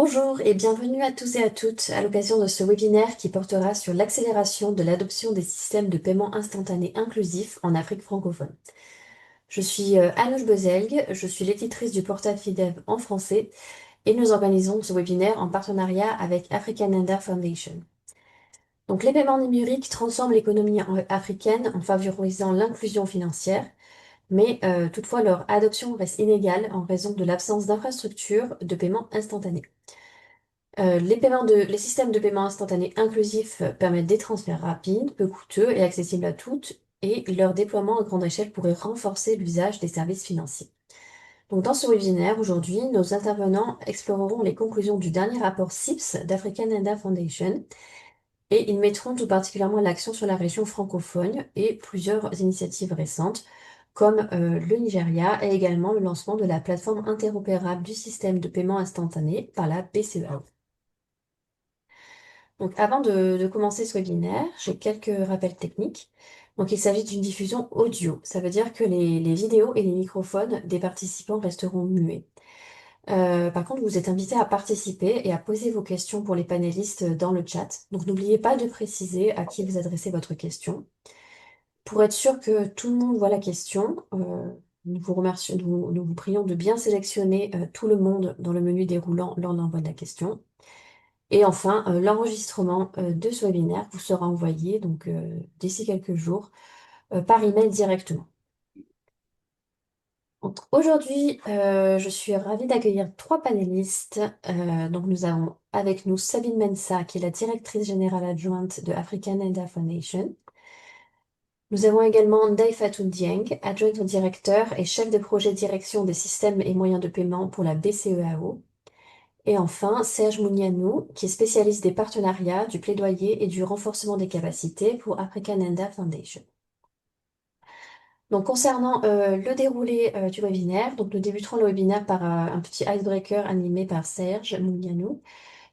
Bonjour et bienvenue à tous et à toutes à l'occasion de ce webinaire qui portera sur l'accélération de l'adoption des systèmes de paiement instantané inclusifs en Afrique francophone. Je suis Anouche Bezelgue, je suis l'éditrice du portail FIDEV en français et nous organisons ce webinaire en partenariat avec African Enda Foundation. Donc les paiements numériques transforment l'économie africaine en favorisant l'inclusion financière, mais toutefois leur adoption reste inégale en raison de l'absence d'infrastructures de paiement instantané. Les systèmes de paiement instantané inclusifs permettent des transferts rapides, peu coûteux et accessibles à toutes, et leur déploiement à grande échelle pourrait renforcer l'usage des services financiers. Donc, dans ce webinaire, aujourd'hui, nos intervenants exploreront les conclusions du dernier rapport CIPS d'African Enda Foundation, et ils mettront tout particulièrement l'accent sur la région francophone et plusieurs initiatives récentes, comme le Nigeria et également le lancement de la plateforme interopérable du système de paiement instantané par la BCEAO. Donc, avant de commencer ce webinaire, j'ai quelques rappels techniques. Donc, il s'agit d'une diffusion audio. Ça veut dire que les vidéos et les microphones des participants resteront muets. Par contre, vous êtes invités à participer et à poser vos questions pour les panélistes dans le chat. Donc, n'oubliez pas de préciser à qui vous adressez votre question. Pour être sûr que tout le monde voit la question, nous vous remercions, nous vous prions de bien sélectionner tout le monde dans le menu déroulant lors de l'envoi de la question. Et enfin, l'enregistrement de ce webinaire vous sera envoyé donc d'ici quelques jours par email directement. Donc, aujourd'hui, je suis ravie d'accueillir trois panélistes. Donc, nous avons avec nous Sabine Mensah, qui est la directrice générale adjointe de African Enda Foundation. Nous avons également Ndai Fatou Dieng, adjointe au directeur et chef de projet direction des systèmes et moyens de paiement pour la BCEAO. Et enfin, Serge Mounianou, qui est spécialiste des partenariats, du plaidoyer et du renforcement des capacités pour African Enda Foundation. Donc, concernant le déroulé du webinaire, donc nous débuterons le webinaire par un petit icebreaker animé par Serge Mounianou,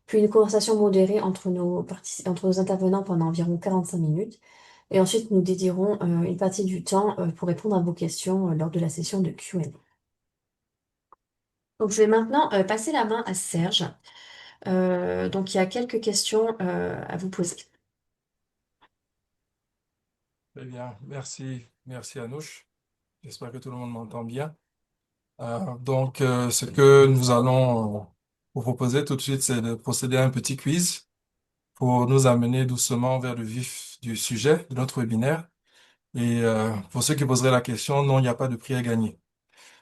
puis une conversation modérée entre nos intervenants pendant environ 45 minutes. Et ensuite, nous dédierons une partie du temps pour répondre à vos questions lors de la session de Q&A. Donc, je vais maintenant passer la main à Serge. Donc, il y a quelques questions à vous poser. Très bien, merci Anouche. J'espère que tout le monde m'entend bien. Ce que nous allons vous proposer tout de suite, c'est de procéder à un petit quiz pour nous amener doucement vers le vif du sujet de notre webinaire. Et pour ceux qui poseraient la question, non, il n'y a pas de prix à gagner.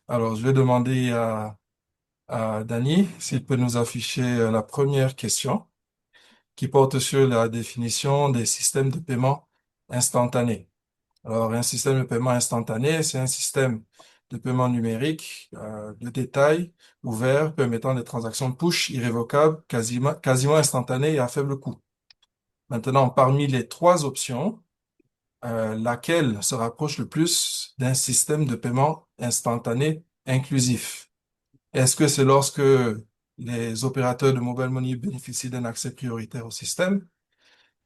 Alors, je vais demander à Dany s'il peut nous afficher la première question qui porte sur la définition des systèmes de paiement instantanés. Alors, un système de paiement instantané, c'est un système de paiement numérique de détail ouvert permettant des transactions push irrévocables, quasiment instantanées et à faible coût. Maintenant, parmi les trois options, laquelle se rapproche le plus d'un système de paiement instantané inclusif? Est-ce que c'est lorsque les opérateurs de mobile money bénéficient d'un accès prioritaire au système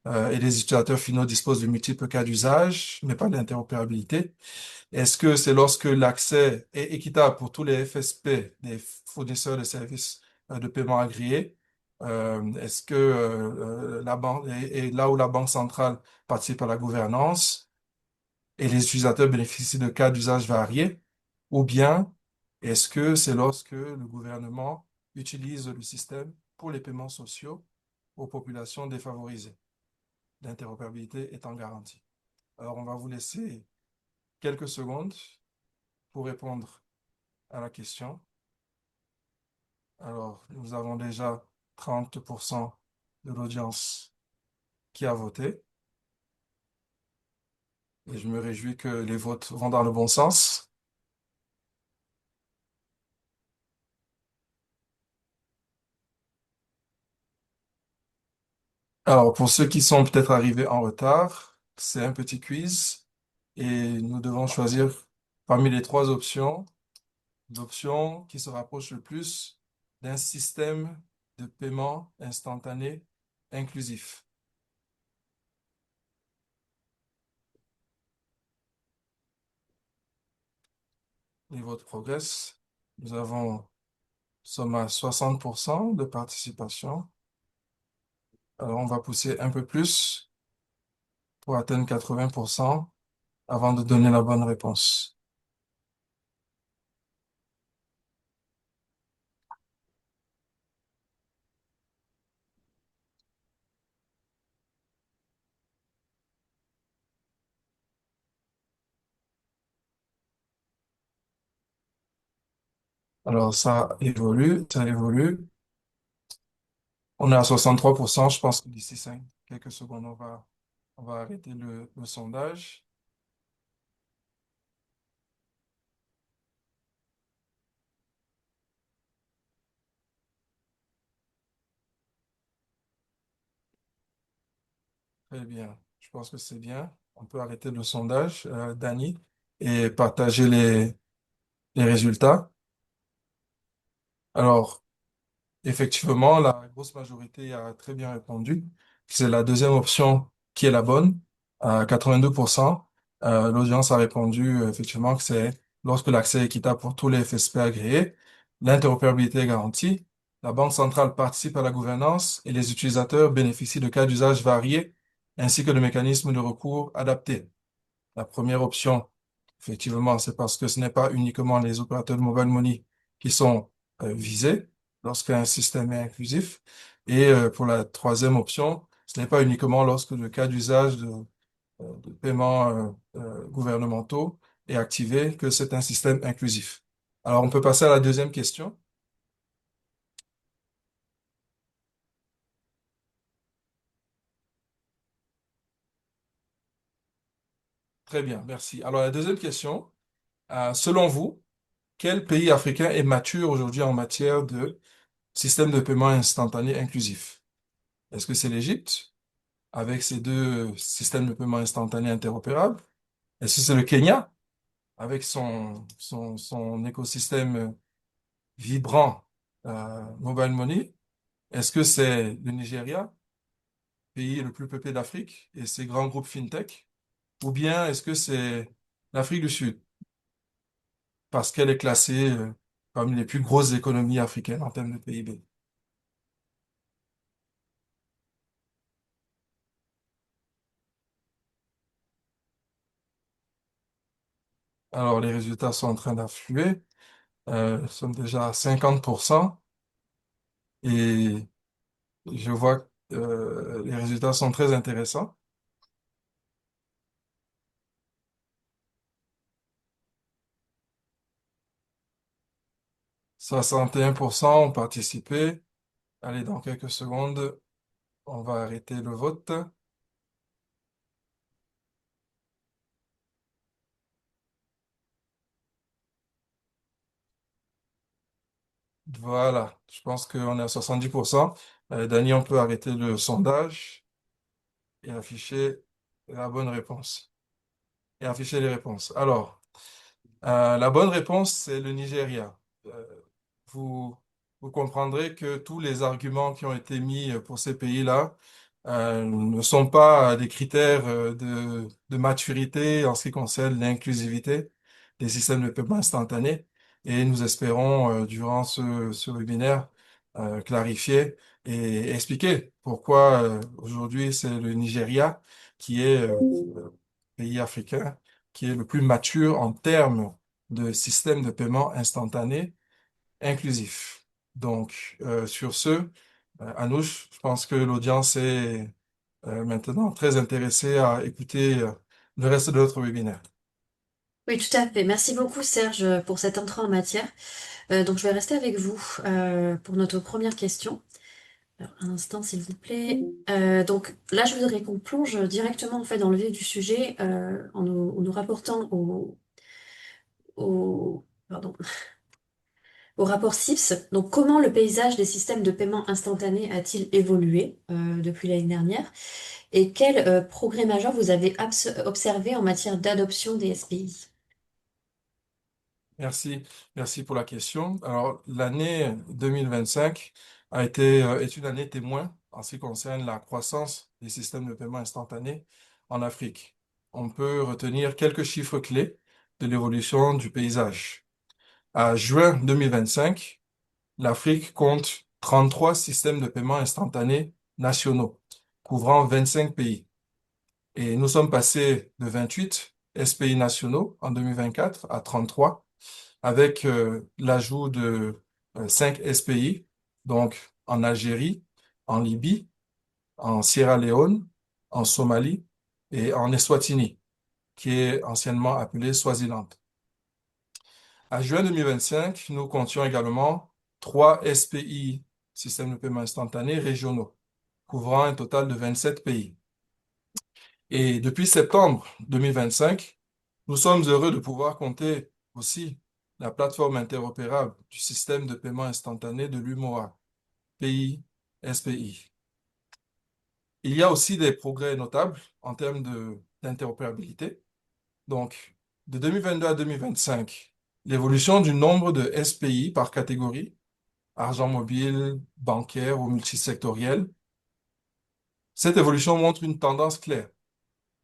et les utilisateurs finaux disposent de multiples cas d'usage, mais pas d'interopérabilité? Est-ce que c'est lorsque l'accès est équitable pour tous les FSP, des fournisseurs de services de paiement agréés? Est-ce que la banque est là où la Banque centrale participe à la gouvernance et les utilisateurs bénéficient de cas d'usage variés? Ou bien est-ce que c'est lorsque le gouvernement utilise le système pour les paiements sociaux aux populations défavorisées, l'interopérabilité étant garantie? Alors, on va vous laisser quelques secondes pour répondre à la question. Alors, nous avons déjà 30% de l'audience qui a voté et je me réjouis que les votes vont dans le bon sens. Alors, pour ceux qui sont peut-être arrivés en retard, c'est un petit quiz et nous devons choisir parmi les trois options, l'option qui se rapproche le plus d'un système de paiement instantané inclusif. Les votes progressent. Nous avons sommes à 60% de participation. Alors, on va pousser un peu plus pour atteindre 80% avant de donner la bonne réponse. Alors, ça évolue, ça évolue. On est à 63%. Je pense que d'ici quelques secondes, on va arrêter le sondage. Très bien. Je pense que c'est bien. On peut arrêter le sondage, Dani, et partager les résultats. Alors, effectivement, la grosse majorité a très bien répondu. C'est la deuxième option qui est la bonne. À 82%, l'audience a répondu effectivement que c'est lorsque l'accès est équitable pour tous les FSP agréés, l'interopérabilité est garantie, la Banque centrale participe à la gouvernance et les utilisateurs bénéficient de cas d'usage variés ainsi que de mécanismes de recours adaptés. La première option, effectivement, c'est parce que ce n'est pas uniquement les opérateurs de mobile money qui sont visés lorsqu'un système est inclusif. Et pour la troisième option, ce n'est pas uniquement lorsque le cas d'usage de paiements gouvernementaux est activé que c'est un système inclusif. Alors, on peut passer à la deuxième question. Très bien, merci. Alors, la deuxième question, selon vous, quel pays africain est mature aujourd'hui en matière de système de paiement instantané inclusif? Est-ce que c'est l'Égypte avec ses deux systèmes de paiement instantané interopérables? Est-ce que c'est le Kenya avec son écosystème vibrant mobile money? Est-ce que c'est le Nigeria, pays le plus peuplé d'Afrique, et ses grands groupes fintech? Ou bien est-ce que c'est l'Afrique du Sud parce qu'elle est classée parmi les plus grosses économies africaines en termes de PIB? Alors les résultats sont en train d'affluer. Nous sommes déjà à 50%. Et je vois que les résultats sont très intéressants. 61% ont participé. Allez, dans quelques secondes, on va arrêter le vote. Voilà, je pense qu'on est à 70%. Dany, on peut arrêter le sondage et afficher la bonne réponse. Et afficher les réponses. Alors, la bonne réponse, c'est le Nigeria. Euh, vous, vous comprendrez que tous les arguments qui ont été mis pour ces pays-là ne sont pas des critères de maturité en ce qui concerne l'inclusivité des systèmes de paiement instantané. Et nous espérons, durant ce webinaire, clarifier et expliquer pourquoi aujourd'hui c'est le Nigeria qui est pays africain qui est le plus mature en termes de système de paiement instantané inclusif. Donc, sur ce, Anouche, je pense que l'audience est maintenant très intéressée à écouter le reste de notre webinaire. Oui, tout à fait. Merci beaucoup, Serge, pour cette entrée en matière. Donc, je vais rester avec vous pour notre première question. Alors, un instant, s'il vous plaît. Donc, là, je voudrais qu'on plonge directement en fait dans le vif du sujet en nous rapportant pardon, au rapport CIPS. Donc, comment le paysage des systèmes de paiement instantané a-t-il évolué depuis l'année dernière? Et quels progrès majeurs vous avez observés en matière d'adoption des SPI? Merci, merci pour la question. Alors, l'année 2025 est une année témoin en ce qui concerne la croissance des systèmes de paiement instantanés en Afrique. On peut retenir quelques chiffres clés de l'évolution du paysage. À juin 2025, l'Afrique compte 33 systèmes de paiement instantanés nationaux, couvrant 25 pays. Et nous sommes passés de 28 SPI nationaux en 2024 à 33, avec l'ajout de 5 SPI, donc en Algérie, en Libye, en Sierra Leone, en Somalie et en Eswatini, qui est anciennement appelé Swaziland. À juin 2025, nous comptions également 3 SPI, systèmes de paiement instantané régionaux, couvrant un total de 27 pays. Et depuis septembre 2025, nous sommes heureux de pouvoir compter aussi la plateforme interopérable du système de paiement instantané de l'UMOA, pays SPI. Il y a aussi des progrès notables en termes d'interopérabilité. Donc, de 2022 à 2025, l'évolution du nombre de SPI par catégorie, argent mobile, bancaire ou multisectoriel, cette évolution montre une tendance claire.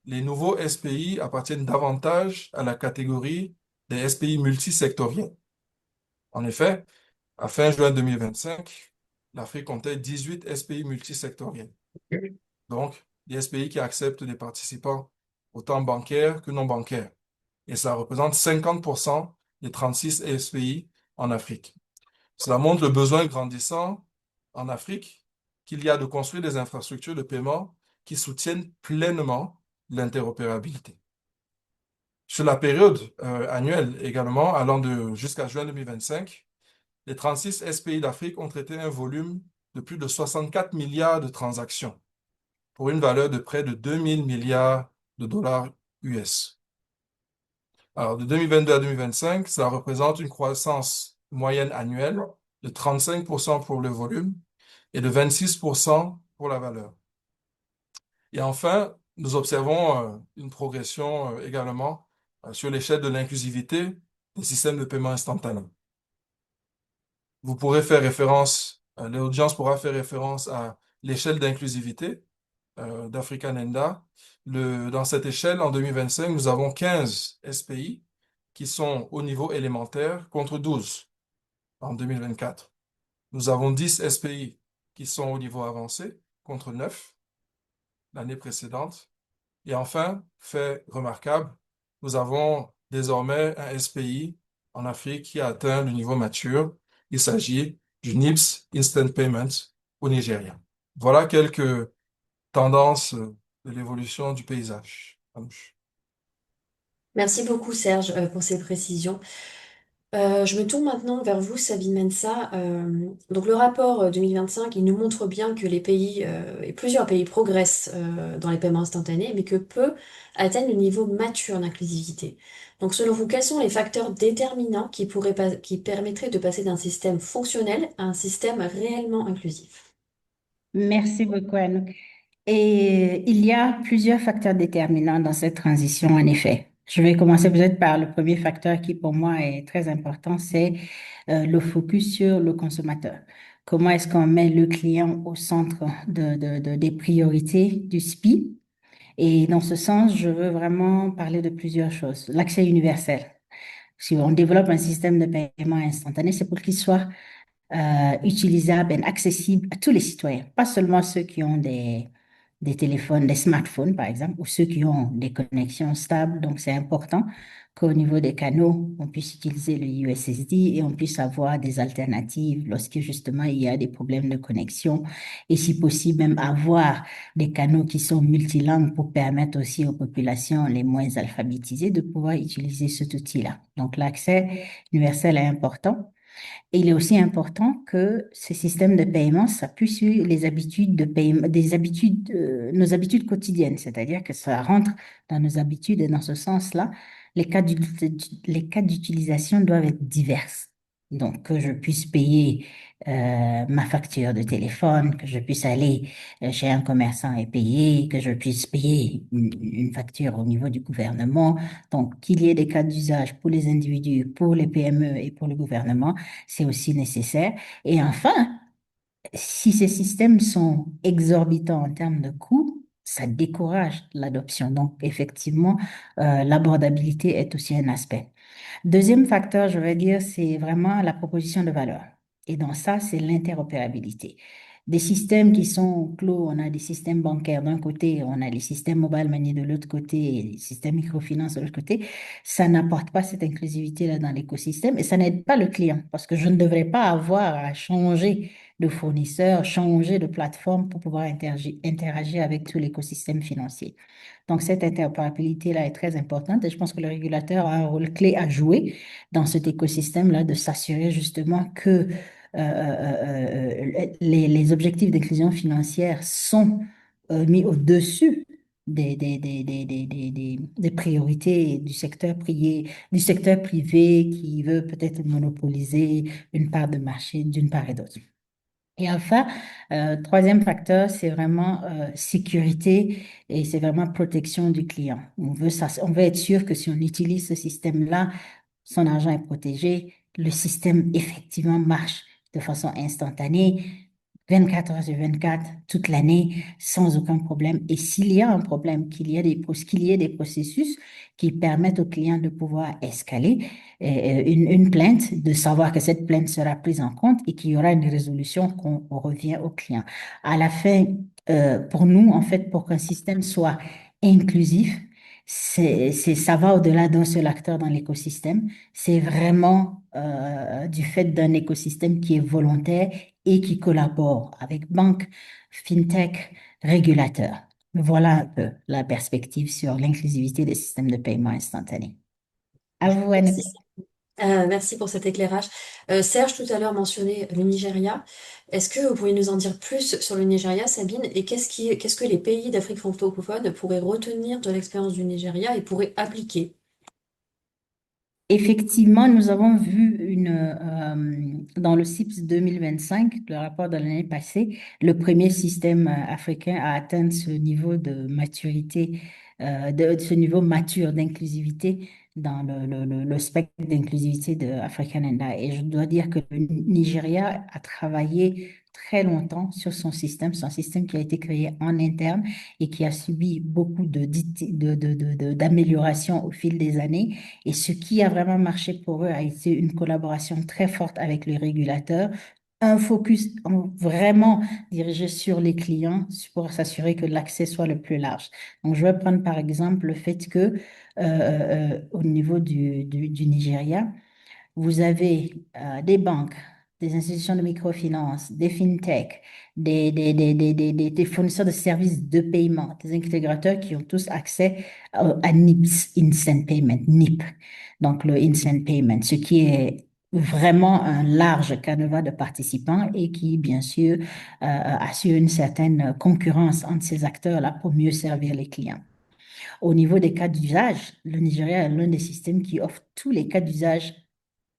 Les nouveaux SPI appartiennent davantage à la catégorie des SPI multisectoriels. En effet, à fin juin 2025, l'Afrique comptait 18 SPI multisectoriels. Donc, des SPI qui acceptent des participants autant bancaires que non bancaires. Et ça représente 50% des 36 SPI en Afrique. Cela montre le besoin grandissant en Afrique qu'il y a de construire des infrastructures de paiement qui soutiennent pleinement l'interopérabilité. Sur la période annuelle également, allant de jusqu'à juin 2025, les 36 SPI d'Afrique ont traité un volume de plus de 64 milliards de transactions pour une valeur de près de 2000 milliards de dollars US. Alors, de 2022 à 2025, ça représente une croissance moyenne annuelle de 35% pour le volume et de 26% pour la valeur. Et enfin, nous observons une progression également sur l'échelle de l'inclusivité des systèmes de paiement instantané. Vous pourrez faire référence, l'audience pourra faire référence à l'échelle d'inclusivité d'Africanenda. Dans cette échelle, en 2025, nous avons 15 SPI qui sont au niveau élémentaire contre 12 en 2024. Nous avons 10 SPI qui sont au niveau avancé contre 9 l'année précédente. Et enfin, fait remarquable, nous avons désormais un SPI en Afrique qui a atteint le niveau mature. Il s'agit du NIBS Instant Payment au Nigeria. Voilà quelques tendances de l'évolution du paysage. Anouche. Merci beaucoup Serge pour ces précisions. Je me tourne maintenant vers vous, Sabine Mensa. Donc le rapport 2025, il nous montre bien que les pays et plusieurs pays progressent dans les paiements instantanés, mais que peu atteignent le niveau mature d'inclusivité. Donc selon vous, quels sont les facteurs déterminants qui permettraient de passer d'un système fonctionnel à un système réellement inclusif? Merci beaucoup, Anouk. Et il y a plusieurs facteurs déterminants dans cette transition, en effet. Je vais commencer peut-être par le premier facteur qui, pour moi, est très important, c'est le focus sur le consommateur. Comment est-ce qu'on met le client au centre des priorités du SPI? Et dans ce sens, je veux vraiment parler de plusieurs choses. L'accès universel. Si on développe un système de paiement instantané, c'est pour qu'il soit utilisable et accessible à tous les citoyens, pas seulement ceux qui ont des téléphones, des smartphones, par exemple, ou ceux qui ont des connexions stables. Donc, c'est important qu'au niveau des canaux, on puisse utiliser le USSD et on puisse avoir des alternatives lorsque justement il y a des problèmes de connexion et si possible même avoir des canaux qui sont multilingues pour permettre aussi aux populations les moins alphabétisées de pouvoir utiliser cet outil-là. Donc, l'accès universel est important. Et il est aussi important que ce système de paiement s'appuie sur les habitudes de paiement, nos habitudes quotidiennes, c'est-à-dire que ça rentre dans nos habitudes et dans ce sens-là, les cas d'utilisation doivent être divers. Donc, que je puisse payer ma facture de téléphone, que je puisse aller chez un commerçant et payer, que je puisse payer une facture au niveau du gouvernement. Donc, qu'il y ait des cas d'usage pour les individus, pour les PME et pour le gouvernement, c'est aussi nécessaire. Et enfin, si ces systèmes sont exorbitants en termes de coûts, ça décourage l'adoption. Donc, effectivement, l'abordabilité est aussi un aspect. Deuxième facteur, je vais dire, c'est vraiment la proposition de valeur. Et dans ça, c'est l'interopérabilité. Des systèmes qui sont clos, on a des systèmes bancaires d'un côté, on a les systèmes mobile money de l'autre côté, et les systèmes microfinance de l'autre côté, ça n'apporte pas cette inclusivité-là dans l'écosystème et ça n'aide pas le client parce que je ne devrais pas avoir à changer de fournisseur, changer de plateforme pour pouvoir interagir avec tout l'écosystème financier. Donc, cette interopérabilité-là est très importante et je pense que le régulateur a un rôle clé à jouer dans cet écosystème-là de s'assurer justement que les objectifs d'inclusion financière sont mis au-dessus des priorités du secteur privé qui veut peut-être monopoliser une part de marché d'une part et d'autre. Et enfin, troisième facteur, c'est vraiment sécurité et c'est vraiment protection du client. On veut être sûr que si on utilise ce système-là, son argent est protégé, le système effectivement marche de façon instantanée, 24 heures sur 24, toute l'année, sans aucun problème. Et s'il y a un problème, qu'il y ait des processus qui permettent au client de pouvoir escaler une plainte, de savoir que cette plainte sera prise en compte et qu'il y aura une résolution qu'on revient au client. À la fin, pour nous, en fait, pour qu'un système soit inclusif, ça va au-delà d'un seul acteur dans l'écosystème. C'est vraiment du fait d'un écosystème qui est volontaire et qui collabore avec banques, fintech, régulateurs. Voilà un peu la perspective sur l'inclusivité des systèmes de paiement instantané. À vous, Anouk. Merci. Merci pour cet éclairage. Serge tout à l'heure mentionnait le Nigeria. Est-ce que vous pourriez nous en dire plus sur le Nigeria, Sabine, et qu'est-ce que les pays d'Afrique francophone pourraient retenir de l'expérience du Nigeria et pourraient appliquer? Effectivement, nous avons vu dans le CIPS 2025, le rapport de l'année passée, le premier système africain à atteindre ce niveau de maturité, de ce niveau mature d'inclusivité dans le spectre d'inclusivité de African Enda. Et je dois dire que le Nigeria a travaillé très longtemps sur son système qui a été créé en interne et qui a subi beaucoup d'améliorations au fil des années. Et ce qui a vraiment marché pour eux a été une collaboration très forte avec les régulateurs, un focus vraiment dirigé sur les clients pour s'assurer que l'accès soit le plus large. Donc, je vais prendre par exemple le fait que au niveau du Nigeria, vous avez des banques, des institutions de microfinance, des fintechs, des fournisseurs de services de paiement, des intégrateurs qui ont tous accès à NIPS, Instant Payment, NIP, donc le Instant Payment, ce qui est vraiment un large canevas de participants et qui, bien sûr, assure une certaine concurrence entre ces acteurs-là pour mieux servir les clients. Au niveau des cas d'usage, le Nigeria est l'un des systèmes qui offre tous les cas d'usage,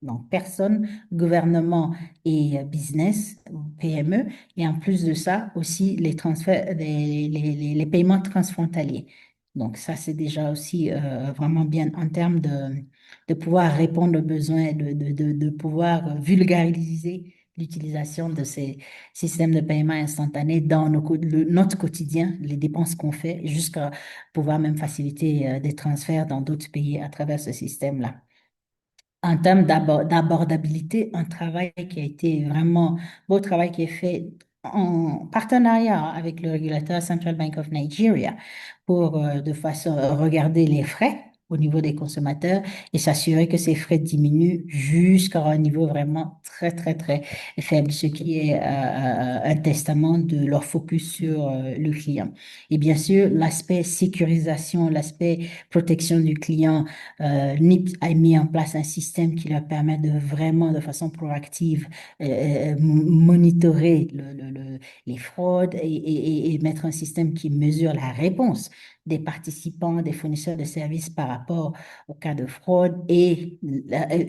donc personne, gouvernement et business, PME, et en plus de ça, aussi les transferts, les paiements transfrontaliers. Donc ça, c'est déjà aussi vraiment bien en termes de pouvoir répondre aux besoins, et de pouvoir vulgariser l'utilisation de ces systèmes de paiement instantané dans notre quotidien, les dépenses qu'on fait, jusqu'à pouvoir même faciliter des transferts dans d'autres pays à travers ce système-là. En termes d'abordabilité, un travail qui a été vraiment, beau travail qui est fait en partenariat avec le régulateur Central Bank of Nigeria pour de façon regarder les frais au niveau des consommateurs et s'assurer que ces frais diminuent jusqu'à un niveau vraiment très, très, très faible, ce qui est un testament de leur focus sur le client. Et bien sûr, l'aspect sécurisation, l'aspect protection du client, NIP a mis en place un système qui leur permet de vraiment, de façon proactive, monitorer les fraudes et mettre un système qui mesure la réponse des participants, des fournisseurs de services par rapport au cas de fraude et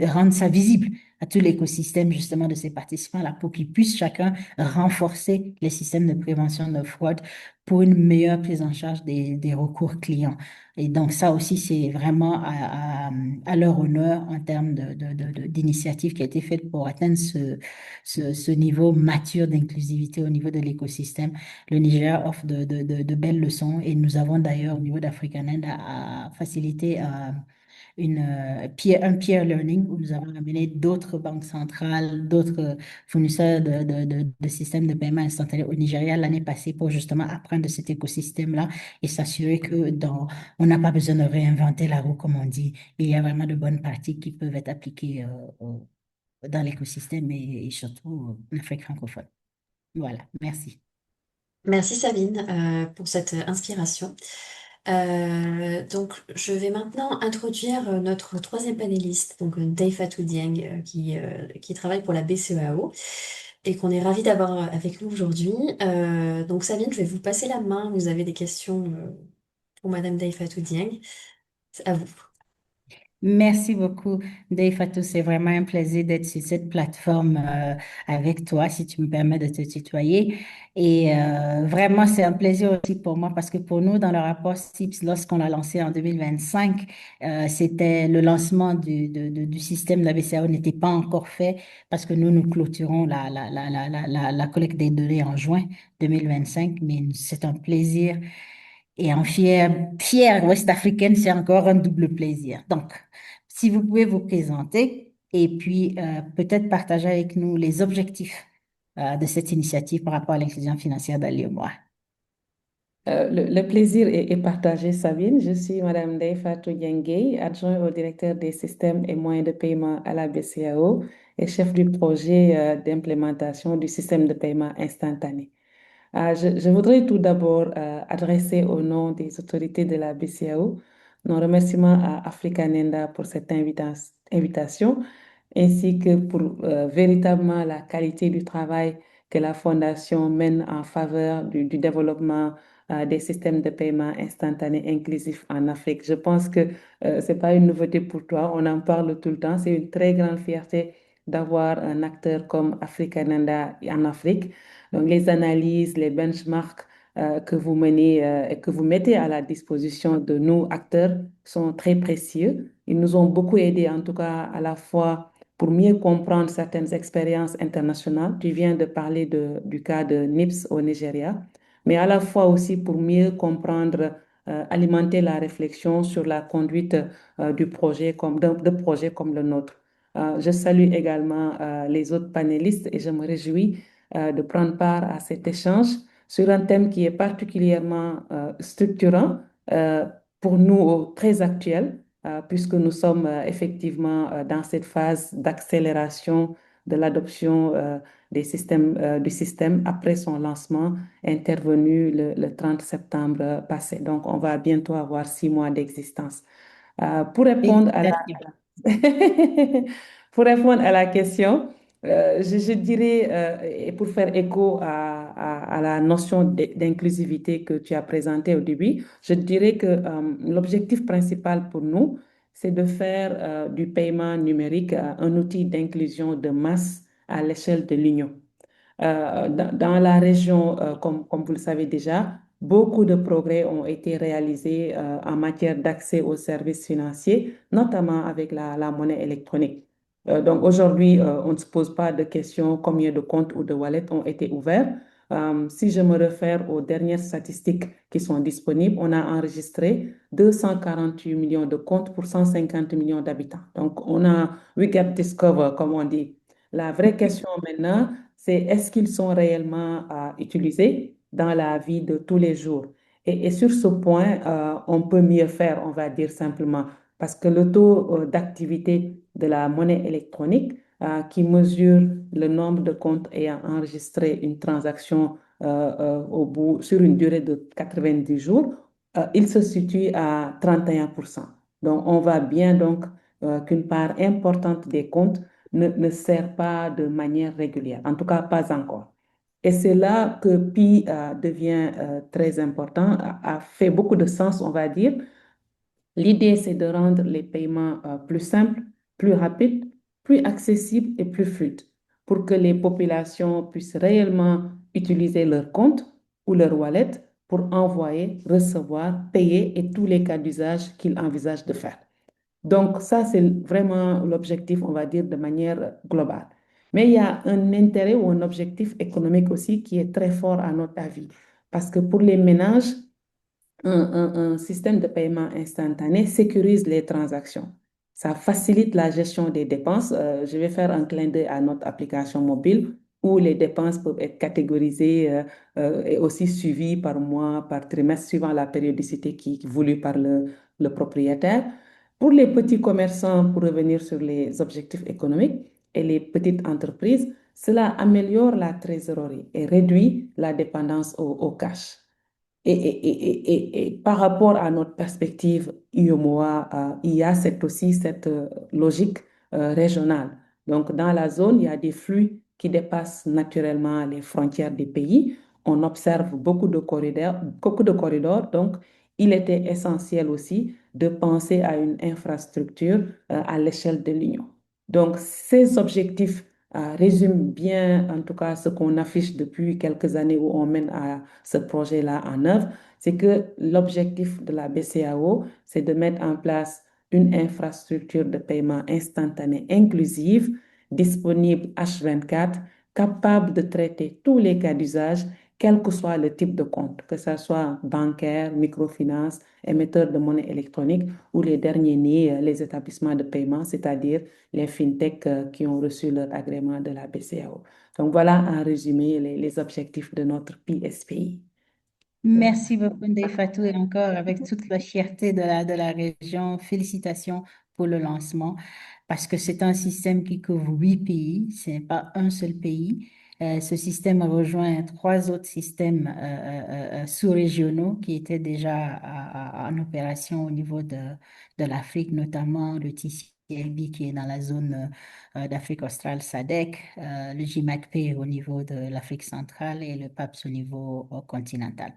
rendre ça visible à tout l'écosystème justement de ces participants-là pour qu'ils puissent chacun renforcer les systèmes de prévention de fraude pour une meilleure prise en charge des recours clients. Et donc, ça aussi, c'est vraiment à leur honneur en termes d'initiative qui a été faite pour atteindre ce niveau mature d'inclusivité au niveau de l'écosystème. Le Niger offre de belles leçons et nous avons d'ailleurs, au niveau d'African Aid, à faciliter un peer learning où nous avons amené d'autres banques centrales, d'autres fournisseurs de systèmes de paiement instantané au Nigeria l'année passée pour justement apprendre de cet écosystème-là et s'assurer que on n'a pas besoin de réinventer la roue, comme on dit. Il y a vraiment de bonnes pratiques qui peuvent être appliquées dans l'écosystème et surtout en Afrique francophone. Voilà, merci. Merci Sabine pour cette inspiration. Donc, je vais maintenant introduire notre troisième panéliste, donc Dave Fatou Dieng, qui travaille pour la BCEAO et qu'on est ravi d'avoir avec nous aujourd'hui. Donc, Sabine, je vais vous passer la main. Vous avez des questions pour Madame Dave Fatou Dieng. C'est à vous. Merci beaucoup, Dave Fatou. C'est vraiment un plaisir d'être sur cette plateforme avec toi, si tu me permets de te tutoyer. Et vraiment, c'est un plaisir aussi pour moi parce que pour nous, dans le rapport CIPS, lorsqu'on l'a lancé en 2025, c'était le lancement du système de la BCAO n'était pas encore fait parce que nous clôturons la collecte des données en juin 2025. Mais c'est un plaisir et en fière ouest-africaine, c'est encore un double plaisir. Donc, si vous pouvez vous présenter et puis peut-être partager avec nous les objectifs de cette initiative par rapport à l'inclusion financière dans l'UEMOA. Le plaisir est partagé, Sabine. Je suis Madame Fatou Diengui, adjointe au directeur des systèmes et moyens de paiement à la BCAO et chef du projet d'implémentation du système de paiement instantané. Je voudrais tout d'abord adresser au nom des autorités de la BCAO nos remerciements à Africanenda pour cette invitation, ainsi que pour véritablement la qualité du travail que la Fondation mène en faveur du développement des systèmes de paiement instantané inclusifs en Afrique. Je pense que ce n'est pas une nouveauté pour toi, on en parle tout le temps. C'est une très grande fierté d'avoir un acteur comme Africanenda en Afrique. Donc, les analyses, les benchmarks que vous menez et que vous mettez à la disposition de nous, acteurs, sont très précieux. Ils nous ont beaucoup aidés, en tout cas, à la fois pour mieux comprendre certaines expériences internationales. Tu viens de parler du cas de NIPS au Nigeria, mais à la fois aussi pour mieux comprendre, alimenter la réflexion sur la conduite du projet de projets comme le nôtre. Je salue également les autres panélistes et je me réjouis de prendre part à cet échange sur un thème qui est particulièrement structurant euh, pour nous, très actuel, puisque nous sommes effectivement dans cette phase d'accélération de l'adoption du système après son lancement intervenu le 30 septembre passé. Donc, on va bientôt avoir 6 mois d'existence. Pour répondre à Félicitations. pour répondre à la question, je dirais, et pour faire écho à la notion d'inclusivité que tu as présentée au début, je dirais que l'objectif principal pour nous, c'est de faire du paiement numérique un outil d'inclusion de masse à l'échelle de l'Union. Dans la région, comme vous le savez déjà, beaucoup de progrès ont été réalisés en matière d'accès aux services financiers, notamment avec la monnaie électronique. Donc aujourd'hui, on ne se pose pas de questions combien de comptes ou de wallets ont été ouverts. Si je me réfère aux dernières statistiques qui sont disponibles, on a enregistré 248 millions de comptes pour 150 millions d'habitants. Donc we get discover, comme on dit. La vraie question maintenant, c'est est-ce qu'ils sont réellement utilisés dans la vie de tous les jours? Et sur ce point, on peut mieux faire, on va dire simplement, parce que le taux d'activité de la monnaie électronique, qui mesure le nombre de comptes ayant enregistré une transaction sur une durée de 90 jours, il se situe à 31%. Donc, on voit bien donc qu'une part importante des comptes ne sert pas de manière régulière, en tout cas pas encore. Et c'est là que Pi devient très important, a fait beaucoup de sens, on va dire. L'idée, c'est de rendre les paiements plus simples, plus rapides, plus accessibles et plus fluides pour que les populations puissent réellement utiliser leur compte ou leur wallet pour envoyer, recevoir, payer et tous les cas d'usage qu'ils envisagent de faire. Donc, ça, c'est vraiment l'objectif, on va dire, de manière globale. Mais il y a un intérêt ou un objectif économique aussi qui est très fort à notre avis. Parce que pour les ménages, un système de paiement instantané sécurise les transactions. Ça facilite la gestion des dépenses. Je vais faire un clin d'œil à notre application mobile où les dépenses peuvent être catégorisées et aussi suivies par mois, par trimestre, suivant la périodicité qui est voulue par le propriétaire. Pour les petits commerçants, pour revenir sur les objectifs économiques et les petites entreprises, cela améliore la trésorerie et réduit la dépendance au cash. Et par rapport à notre perspective UEMOA, il y a aussi cette logique régionale. Donc, dans la zone, il y a des flux qui dépassent naturellement les frontières des pays. On observe beaucoup de corridors. Donc, il était essentiel aussi de penser à une infrastructure à l'échelle de l'Union. Donc, ces objectifs résument bien, en tout cas, ce qu'on affiche depuis quelques années où on mène à ce projet-là en œuvre. C'est que l'objectif de la BCAO, c'est de mettre en place une infrastructure de paiement instantané inclusive, disponible H24, capable de traiter tous les cas d'usage, quel que soit le type de compte, que ce soit bancaire, microfinance, émetteur de monnaie électronique ou les derniers nés, les établissements de paiement, c'est-à-dire les fintechs qui ont reçu leur agrément de la BCAO. Donc voilà en résumé les objectifs de notre PSPI. Merci beaucoup, Ndeye Fatou, et encore avec toute la fierté de la région, félicitations pour le lancement, parce que c'est un système qui couvre 8 pays, ce n'est pas un seul pays. Ce système rejoint 3 autres systèmes sous-régionaux qui étaient déjà en opération au niveau de l'Afrique, notamment le TCLB qui est dans la zone d'Afrique australe SADC, le GMACP au niveau de l'Afrique centrale et le PAPS au niveau continental.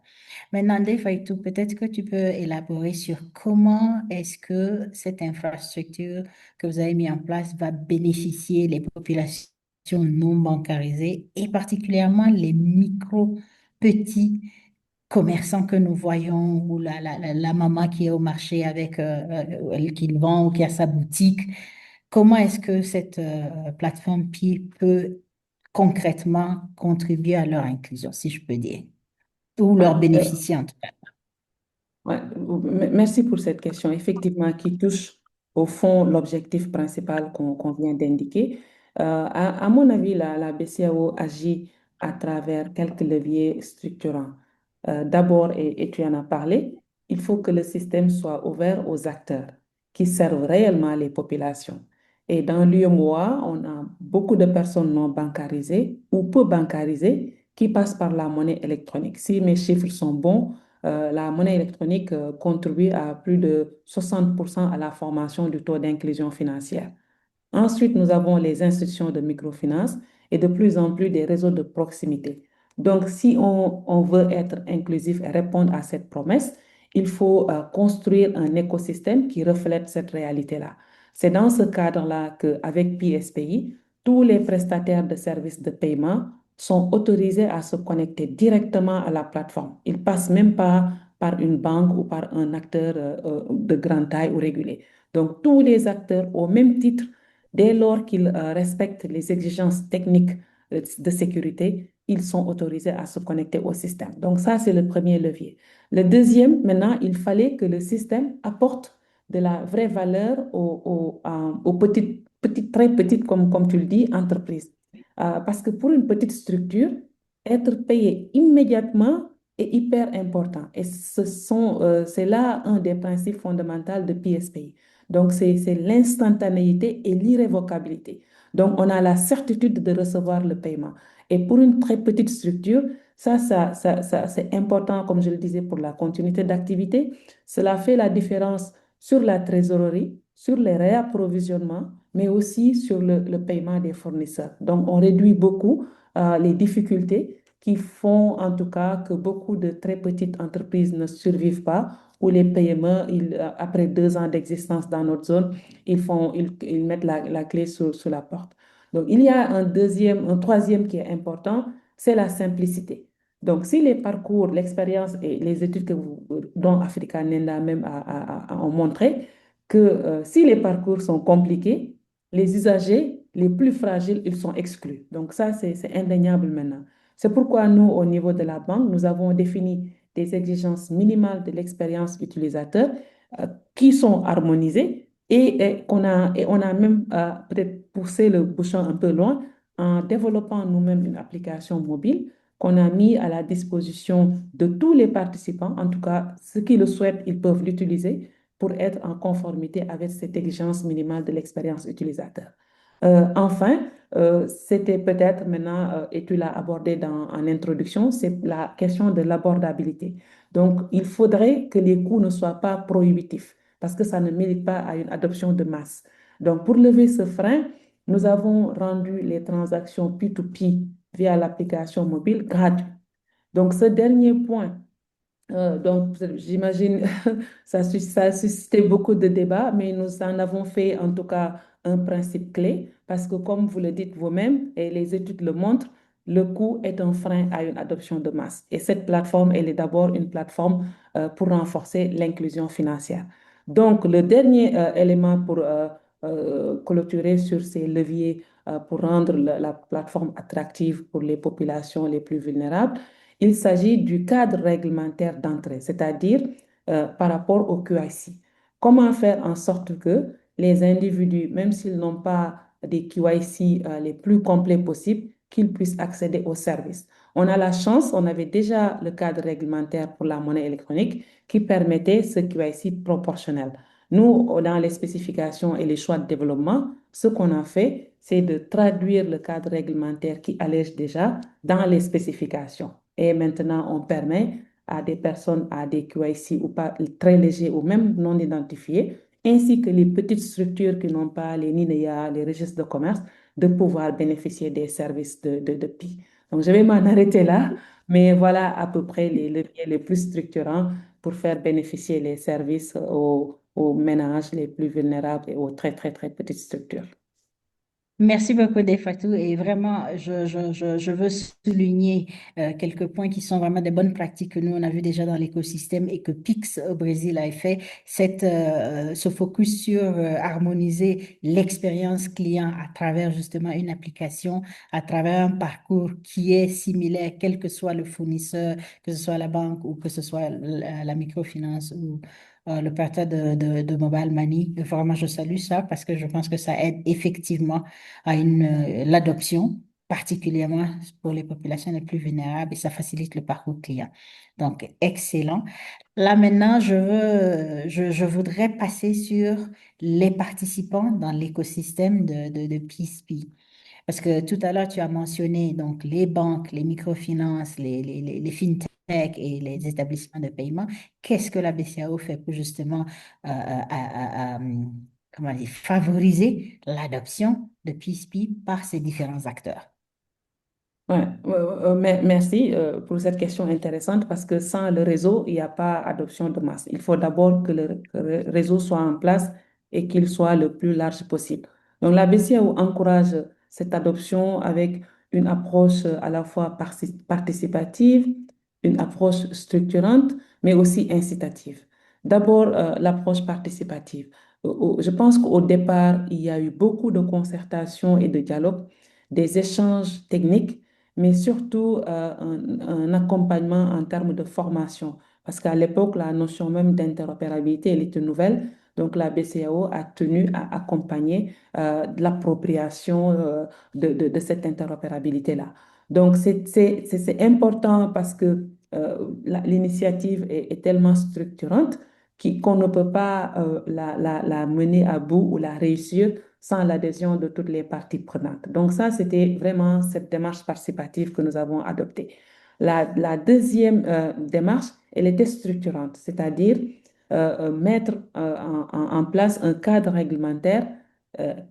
Maintenant, Ndeye Fatou, peut-être que tu peux élaborer sur comment est-ce que cette infrastructure que vous avez mis en place va bénéficier les populations non bancarisées et particulièrement les petits commerçants que nous voyons ou la maman qui est au marché avec qui le vend ou qui a sa boutique. Comment est-ce que cette plateforme PI peut concrètement contribuer à leur inclusion, si je peux dire, ou Ouais, leur bénéficier en tout cas? ouais, merci pour cette question, effectivement, qui touche au fond l'objectif principal qu'on vient d'indiquer. À mon avis, la BCAO agit à travers quelques leviers structurants. D'abord, et tu en as parlé, il faut que le système soit ouvert aux acteurs qui servent réellement les populations. Et dans l'UEMOA, on a beaucoup de personnes non bancarisées ou peu bancarisées qui passent par la monnaie électronique. Si mes chiffres sont bons, la monnaie électronique contribue à plus de 60% à la formation du taux d'inclusion financière. Ensuite, nous avons les institutions de microfinance et de plus en plus des réseaux de proximité. Donc, si on veut être inclusif et répondre à cette promesse, il faut construire un écosystème qui reflète cette réalité-là. C'est dans ce cadre-là qu'avec PSPI, tous les prestataires de services de paiement sont autorisés à se connecter directement à la plateforme. Ils ne passent même pas par une banque ou par un acteur de grande taille ou régulé. Donc, tous les acteurs, au même titre, dès lors qu'ils respectent les exigences techniques de sécurité, ils sont autorisés à se connecter au système. Donc ça, c'est le premier levier. Le deuxième, maintenant, il fallait que le système apporte de la vraie valeur aux très petites, comme tu le dis, entreprises. Parce que pour une petite structure, être payé immédiatement est hyper important. Et c'est là un des principes fondamentaux de PSPI. Donc, c'est l'instantanéité et l'irrévocabilité. Donc, on a la certitude de recevoir le paiement. Et pour une très petite structure, c'est important, comme je le disais, pour la continuité d'activité. Cela fait la différence sur la trésorerie, sur les réapprovisionnements, mais aussi sur le paiement des fournisseurs. Donc, on réduit beaucoup les difficultés qui font en tout cas que beaucoup de très petites entreprises ne survivent pas ou les PME, après 2 ans d'existence dans notre zone, ils mettent la clé sous la porte. Donc, il y a un troisième qui est important, c'est la simplicité. Donc, si les parcours, l'expérience et les études dont Africa Nenda même ont montré que si les parcours sont compliqués, les usagers les plus fragiles, ils sont exclus. Donc, ça, c'est indéniable maintenant. C'est pourquoi nous, au niveau de la banque, nous avons défini des exigences minimales de l'expérience utilisateur qui sont harmonisées et on a même peut-être poussé le bouchon un peu loin en développant nous-mêmes une application mobile qu'on a mis à la disposition de tous les participants. En tout cas, ceux qui le souhaitent, ils peuvent l'utiliser pour être en conformité avec cette exigence minimale de l'expérience utilisateur. Enfin, c'était peut-être maintenant, et tu l'as abordé en introduction, c'est la question de l'abordabilité. Donc, il faudrait que les coûts ne soient pas prohibitifs parce que ça ne mérite pas à une adoption de masse. Donc, pour lever ce frein, nous avons rendu les transactions P2P via l'application mobile gratuites. Donc, ce dernier point donc, j'imagine, ça a suscité beaucoup de débats, mais nous en avons fait en tout cas un principe clé, parce que comme vous le dites vous-même, et les études le montrent, le coût est un frein à une adoption de masse. Et cette plateforme, elle est d'abord une plateforme pour renforcer l'inclusion financière. Donc, le dernier élément pour clôturer sur ces leviers pour rendre la plateforme attractive pour les populations les plus vulnérables, il s'agit du cadre réglementaire d'entrée, c'est-à-dire par rapport au QIC. Comment faire en sorte que les individus, même s'ils n'ont pas des QIC les plus complets possibles, qu'ils puissent accéder aux services. On a la chance, on avait déjà le cadre réglementaire pour la monnaie électronique qui permettait ce QIC proportionnel. Nous, dans les spécifications et les choix de développement, ce qu'on a fait, c'est de traduire le cadre réglementaire qui allège déjà dans les spécifications. Et maintenant, on permet à des personnes à des QIC ou pas très légers ou même non identifiés, ainsi que les petites structures qui n'ont pas les NINEA, les registres de commerce, de pouvoir bénéficier des services de PI. Donc, je vais m'en arrêter là, mais voilà à peu près les leviers les plus structurants pour faire bénéficier les services aux ménages les plus vulnérables et aux très, très, très petites structures. Merci beaucoup, Defatou. Et vraiment, je veux souligner quelques points qui sont vraiment des bonnes pratiques que nous, on a vu déjà dans l'écosystème et que Pix au Brésil a fait. Ce focus sur harmoniser l'expérience client à travers justement une application, à travers un parcours qui est similaire, quel que soit le fournisseur, que ce soit la banque ou que ce soit la microfinance ou le partage de Mobile Money. Vraiment, je salue ça parce que je pense que ça aide effectivement à l'adoption, particulièrement pour les populations les plus vulnérables, et ça facilite le parcours client. Donc, excellent. Là, maintenant, je voudrais passer sur les participants dans l'écosystème de PSP. Parce que tout à l'heure, tu as mentionné donc les banques, les microfinances, les fintech et les établissements de paiement. Qu'est-ce que la BCAO fait pour justement comment dire, favoriser l'adoption de PSP par ces différents acteurs? Merci pour cette question intéressante parce que sans le réseau, il n'y a pas adoption de masse. Il faut d'abord que le réseau soit en place et qu'il soit le plus large possible. Donc la BCAO encourage cette adoption avec une approche à la fois participative, une approche structurante, mais aussi incitative. D'abord, l'approche participative. Je pense qu'au départ, il y a eu beaucoup de concertation et de dialogue, des échanges techniques mais surtout un accompagnement en termes de formation. Parce qu'à l'époque, la notion même d'interopérabilité, elle était nouvelle. Donc, la BCAO a tenu à accompagner l'appropriation de cette interopérabilité-là. Donc, c'est important parce que l'initiative est tellement structurante qu'on ne peut pas la mener à bout ou la réussir sans l'adhésion de toutes les parties prenantes. Donc ça, c'était vraiment cette démarche participative que nous avons adoptée. La deuxième démarche, elle était structurante, c'est-à-dire mettre en place un cadre réglementaire,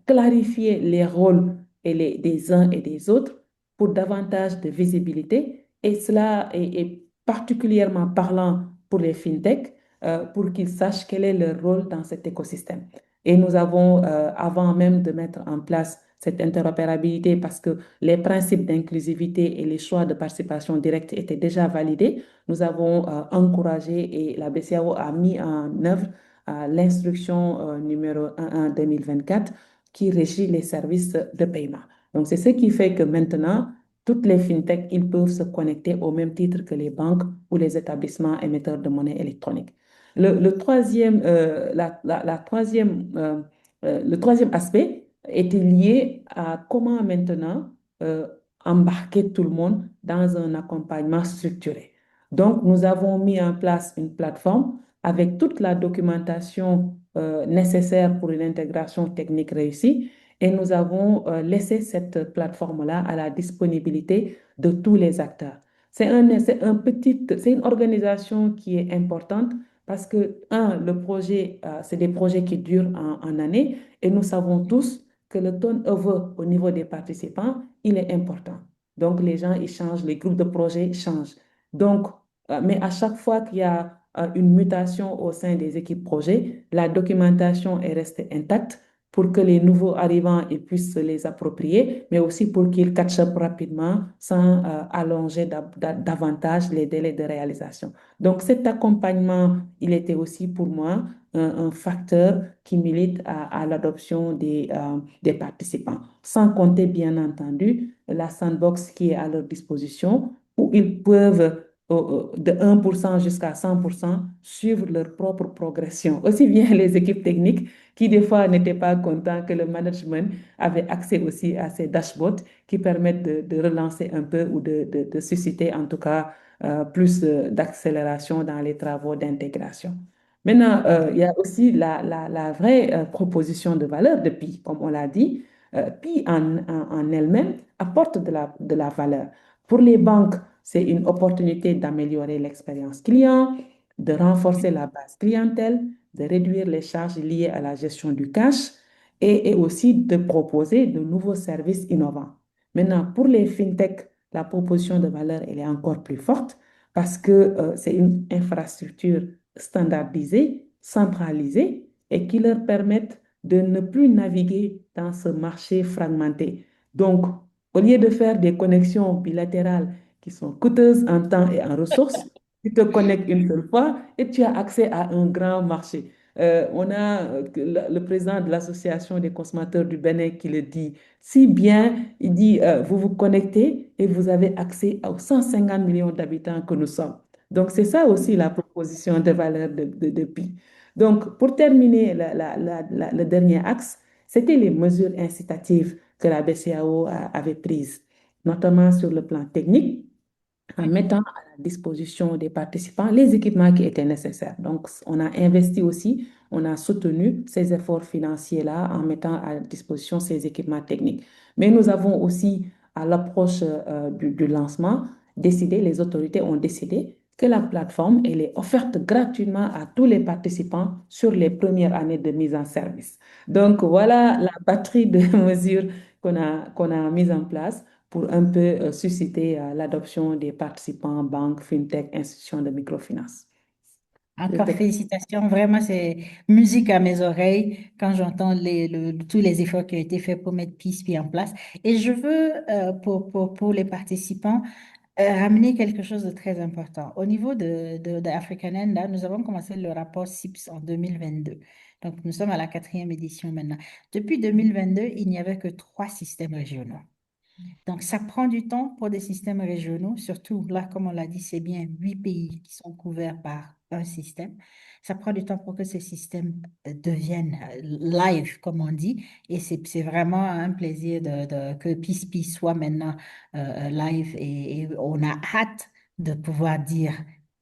clarifier les rôles des uns et des autres pour davantage de visibilité. Et cela est particulièrement parlant pour les fintechs, pour qu'ils sachent quel est leur rôle dans cet écosystème. Et nous avons, avant même de mettre en place cette interopérabilité, parce que les principes d'inclusivité et les choix de participation directe étaient déjà validés, nous avons encouragé et la BCAO a mis en œuvre l'instruction numéro 11-2024 qui régit les services de paiement. Donc, c'est ce qui fait que maintenant, toutes les fintechs, ils peuvent se connecter au même titre que les banques ou les établissements émetteurs de monnaie électronique. Le troisième aspect était lié à comment maintenant euh, embarquer tout le monde dans un accompagnement structuré. Donc, nous avons mis en place une plateforme avec toute la documentation nécessaire pour une intégration technique réussie et nous avons laissé cette plateforme-là à la disponibilité de tous les acteurs. C'est une organisation qui est importante parce que, un, le projet, c'est des projets qui durent en année et nous savons tous que le turnover au niveau des participants, il est important. Donc, les gens, ils changent, les groupes de projets changent. Donc, mais à chaque fois qu'il y a une mutation au sein des équipes projets, la documentation est restée intacte pour que les nouveaux arrivants ils puissent se les approprier, mais aussi pour qu'ils catch up rapidement sans allonger davantage les délais de réalisation. Donc cet accompagnement, il était aussi pour moi un facteur qui milite à l'adoption des participants, sans compter bien entendu la sandbox qui est à leur disposition, où ils peuvent de 1% jusqu'à 100% suivre leur propre progression. Aussi bien les équipes techniques qui des fois n'étaient pas contents que le management avait accès aussi à ces dashboards qui permettent de relancer un peu ou de susciter en tout cas plus d'accélération dans les travaux d'intégration. Maintenant, il y a aussi la vraie proposition de valeur de Pi, comme on l'a dit. Pi en elle-même apporte de la valeur. Pour les banques, c'est une opportunité d'améliorer l'expérience client, de renforcer la base clientèle, de réduire les charges liées à la gestion du cash et aussi de proposer de nouveaux services innovants. Maintenant, pour les fintech, la proposition de valeur, elle est encore plus forte parce que c'est une infrastructure standardisée, centralisée et qui leur permettent de ne plus naviguer dans ce marché fragmenté. Donc, au lieu de faire des connexions bilatérales qui sont coûteuses en temps et en ressources, tu te connectes une seule fois et tu as accès à un grand marché. On a le président de l'Association des consommateurs du Bénin qui le dit si bien, il dit, vous vous connectez et vous avez accès aux 150 millions d'habitants que nous sommes. Donc, c'est ça aussi la proposition de valeur de Pi. Donc, pour terminer le dernier axe, c'était les mesures incitatives que la BCAO avait prises, notamment sur le plan technique en mettant à la disposition des participants les équipements qui étaient nécessaires. Donc, on a investi aussi, on a soutenu ces efforts financiers-là en mettant à disposition ces équipements techniques. Mais nous avons aussi, à l'approche du lancement, décidé, les autorités ont décidé que la plateforme, elle est offerte gratuitement à tous les participants sur les premières années de mise en service. Donc, voilà la batterie de mesures qu'on a mises en place pour un peu susciter l'adoption des participants banques, fintech, institutions de microfinance. Je Encore t'écoute. félicitations. Vraiment, c'est musique à mes oreilles quand j'entends tous les efforts qui ont été faits pour mettre PISP en place. Et je veux, pour les participants, ramener quelque chose de très important. Au niveau de African End, là, nous avons commencé le rapport CIPS en 2022. Donc, nous sommes à la quatrième édition maintenant. Depuis 2022, il n'y avait que trois systèmes régionaux. Donc, ça prend du temps pour des systèmes régionaux, surtout là, comme on l'a dit, c'est bien 8 pays qui sont couverts par un système. Ça prend du temps pour que ces systèmes deviennent live, comme on dit, et c'est vraiment un plaisir que PISPI soit maintenant live et on a hâte de pouvoir dire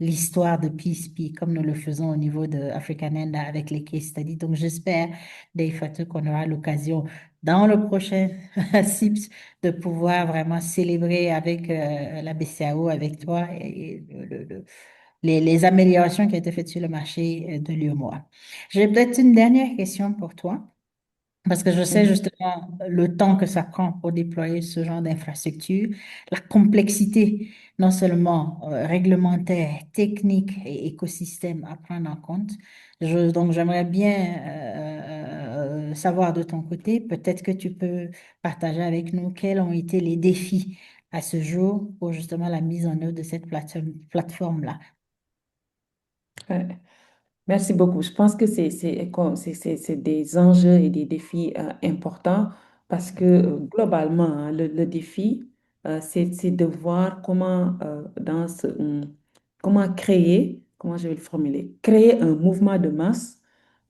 l'histoire de PISPI comme nous le faisons au niveau de African End avec les case studies. Donc, j'espère, Dave Fatou, qu'on aura l'occasion dans le prochain CIPS de pouvoir vraiment célébrer avec la BCAO, avec toi, et les améliorations qui ont été faites sur le marché de l'UEMOA. J'ai peut-être une dernière question pour toi. Parce que je sais Mhm. justement le temps que ça prend pour déployer ce genre d'infrastructure, la complexité, non seulement réglementaire, technique et écosystème à prendre en compte. Donc, j'aimerais bien savoir de ton côté, peut-être que tu peux partager avec nous quels ont été les défis à ce jour pour justement la mise en œuvre de cette plateforme-là. Ouais. Merci beaucoup. Je pense que c'est des enjeux et des défis importants parce que globalement, hein, le défi, c'est de voir comment, comment créer comment je vais le formuler, créer un mouvement de masse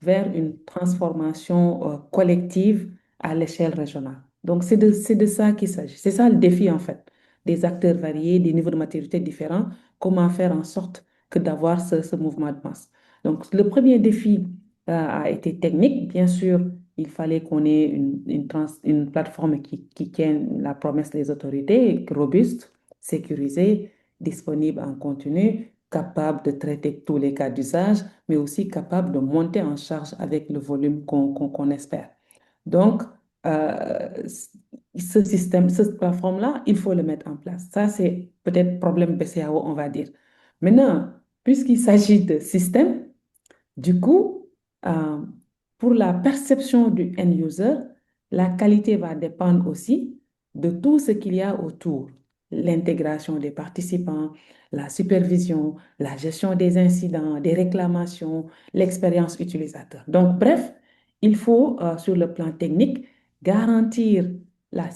vers une transformation collective à l'échelle régionale. Donc, c'est de ça qu'il s'agit. C'est ça le défi, en fait, des acteurs variés, des niveaux de maturité différents. Comment faire en sorte que d'avoir ce mouvement de masse. Donc, le premier défi a été technique. Bien sûr, il fallait qu'on ait une plateforme qui tienne la promesse des autorités, robuste, sécurisée, disponible en continu, capable de traiter tous les cas d'usage, mais aussi capable de monter en charge avec le volume qu'on espère. Donc, euh, ce système, cette plateforme-là, il faut le mettre en place. Ça, c'est peut-être problème BCAO, on va dire. Maintenant, puisqu'il s'agit de système, du coup, euh, pour la perception du end user, la qualité va dépendre aussi de tout ce qu'il y a autour. L'intégration des participants, la supervision, la gestion des incidents, des réclamations, l'expérience utilisateur. Donc, bref, il faut, sur le plan technique, garantir la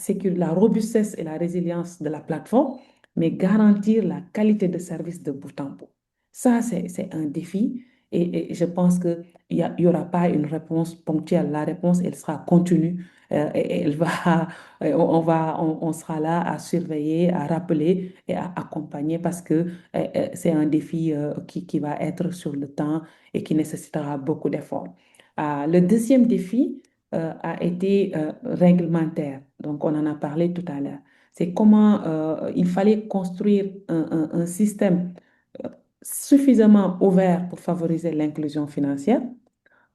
robustesse et la résilience de la plateforme, mais garantir la qualité de service de bout en bout. Ça, c'est un défi et je pense qu'il y aura pas une réponse ponctuelle. La réponse, elle sera continue. Et elle va, on sera là à surveiller, à rappeler et à accompagner parce que c'est un défi qui va être sur le temps et qui nécessitera beaucoup d'efforts. Le deuxième défi a été réglementaire. Donc, on en a parlé tout à l'heure. C'est comment il fallait construire un système euh, suffisamment ouvert pour favoriser l'inclusion financière,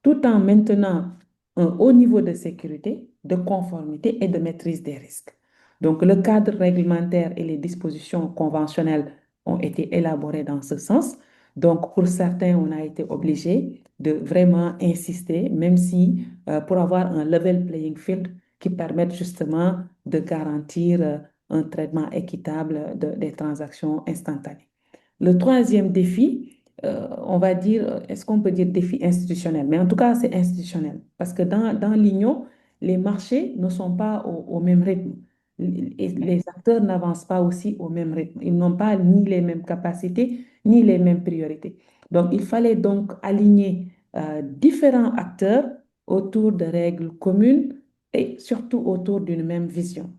tout en maintenant un haut niveau de sécurité, de conformité et de maîtrise des risques. Donc, le cadre réglementaire et les dispositions conventionnelles ont été élaborées dans ce sens. Donc, pour certains, on a été obligé de vraiment insister, même si pour avoir un level playing field qui permette justement de garantir un traitement équitable des transactions instantanées. Le troisième défi, on va dire, est-ce qu'on peut dire défi institutionnel? Mais en tout cas, c'est institutionnel. Parce que dans l'Union, les marchés ne sont pas au même rythme. Et les acteurs n'avancent pas aussi au même rythme. Ils n'ont pas ni les mêmes capacités, ni les mêmes priorités. Donc, il fallait donc aligner différents acteurs autour de règles communes et surtout autour d'une même vision.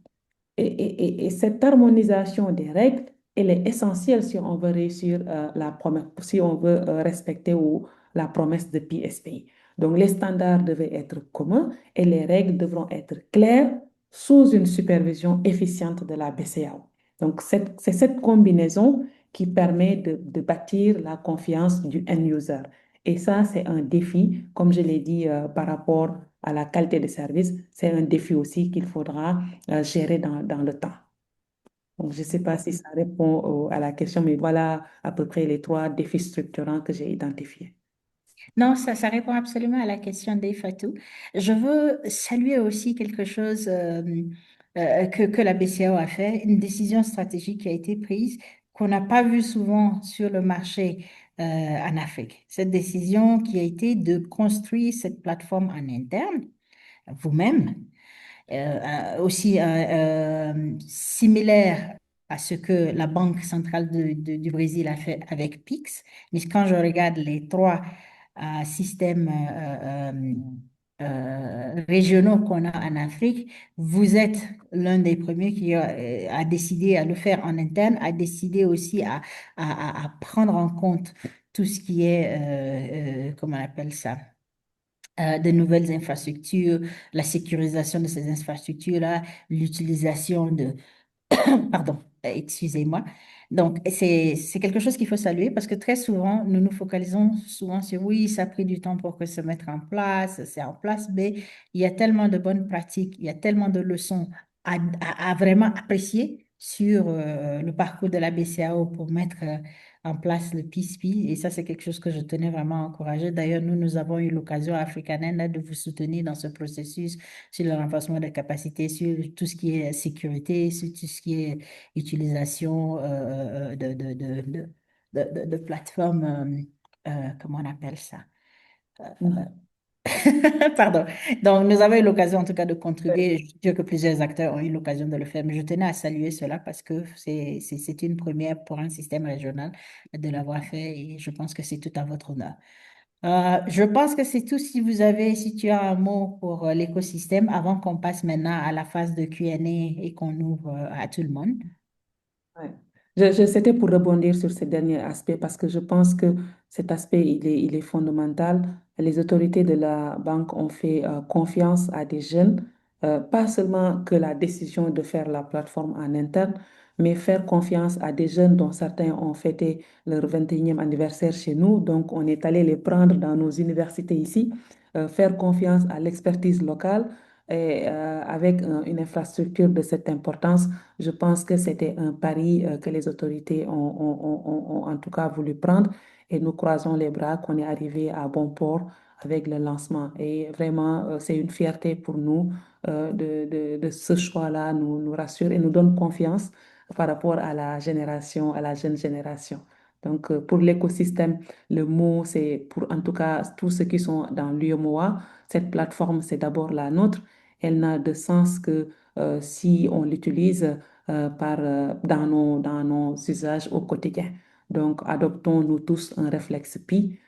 Et cette harmonisation des règles, elle est essentielle si on veut réussir la promesse, si on veut respecter la promesse de PSPI. Donc, les standards devaient être communs et les règles devront être claires sous une supervision efficiente de la BCAO. Donc, c'est cette combinaison qui permet de bâtir la confiance du end user. Et ça, c'est un défi, comme je l'ai dit, par rapport à la qualité de service, c'est un défi aussi qu'il faudra gérer dans le temps. Donc, je ne sais pas si ça répond à la question, mais voilà à peu près les trois défis structurants que j'ai identifiés. Non, ça répond absolument à la question d'Eifatou. Je veux saluer aussi quelque chose que la BCAO a fait, une décision stratégique qui a été prise, qu'on n'a pas vu souvent sur le marché en Afrique. Cette décision qui a été de construire cette plateforme en interne, vous-même, aussi similaire à ce que la Banque centrale du Brésil a fait avec Pix. Mais quand je regarde les trois systèmes régionaux qu'on a en Afrique, vous êtes l'un des premiers qui a décidé à le faire en interne, a décidé aussi à prendre en compte tout ce qui est, comment on appelle ça? De nouvelles infrastructures, la sécurisation de ces infrastructures-là, l'utilisation de, pardon, excusez-moi. Donc, c'est quelque chose qu'il faut saluer parce que très souvent, nous nous focalisons souvent sur oui, ça a pris du temps pour que se mettre en place, c'est en place, mais il y a tellement de bonnes pratiques, il y a tellement de leçons à vraiment apprécier sur le parcours de la BCAO pour mettre en place le PISPI. Et ça, c'est quelque chose que je tenais vraiment à encourager. D'ailleurs, nous avons eu l'occasion à Africanen de vous soutenir dans ce processus sur le renforcement des capacités, sur tout ce qui est sécurité, sur tout ce qui est utilisation de plateformes, comment on appelle ça? Mhm. Pardon. Donc, nous avons eu l'occasion, en tout cas, de contribuer. Je suis sûre que plusieurs acteurs ont eu l'occasion de le faire, mais je tenais à saluer cela parce que c'est une première pour un système régional de l'avoir fait et je pense que c'est tout à votre honneur. Je pense que c'est tout. Si tu as un mot pour l'écosystème avant qu'on passe maintenant à la phase de Q&A et qu'on ouvre à tout le monde. Ouais. C'était pour rebondir sur ce dernier aspect parce que je pense que cet aspect, il est fondamental. Les autorités de la banque ont fait confiance à des jeunes, pas seulement que la décision de faire la plateforme en interne, mais faire confiance à des jeunes dont certains ont fêté leur 21e anniversaire chez nous. Donc, on est allé les prendre dans nos universités ici, faire confiance à l'expertise locale et avec une infrastructure de cette importance. Je pense que c'était un pari que les autorités ont en tout cas voulu prendre et nous croisons les bras qu'on est arrivé à bon port avec le lancement. Et vraiment, c'est une fierté pour nous de ce choix-là, nous rassure et nous donne confiance par rapport à la génération, à la jeune génération. Donc, pour l'écosystème, le mot, c'est pour en tout cas tous ceux qui sont dans l'UMOA. Cette plateforme, c'est d'abord la nôtre. Elle n'a de sens que si on l'utilise dans nos usages au quotidien. Donc, adoptons-nous tous un réflexe PI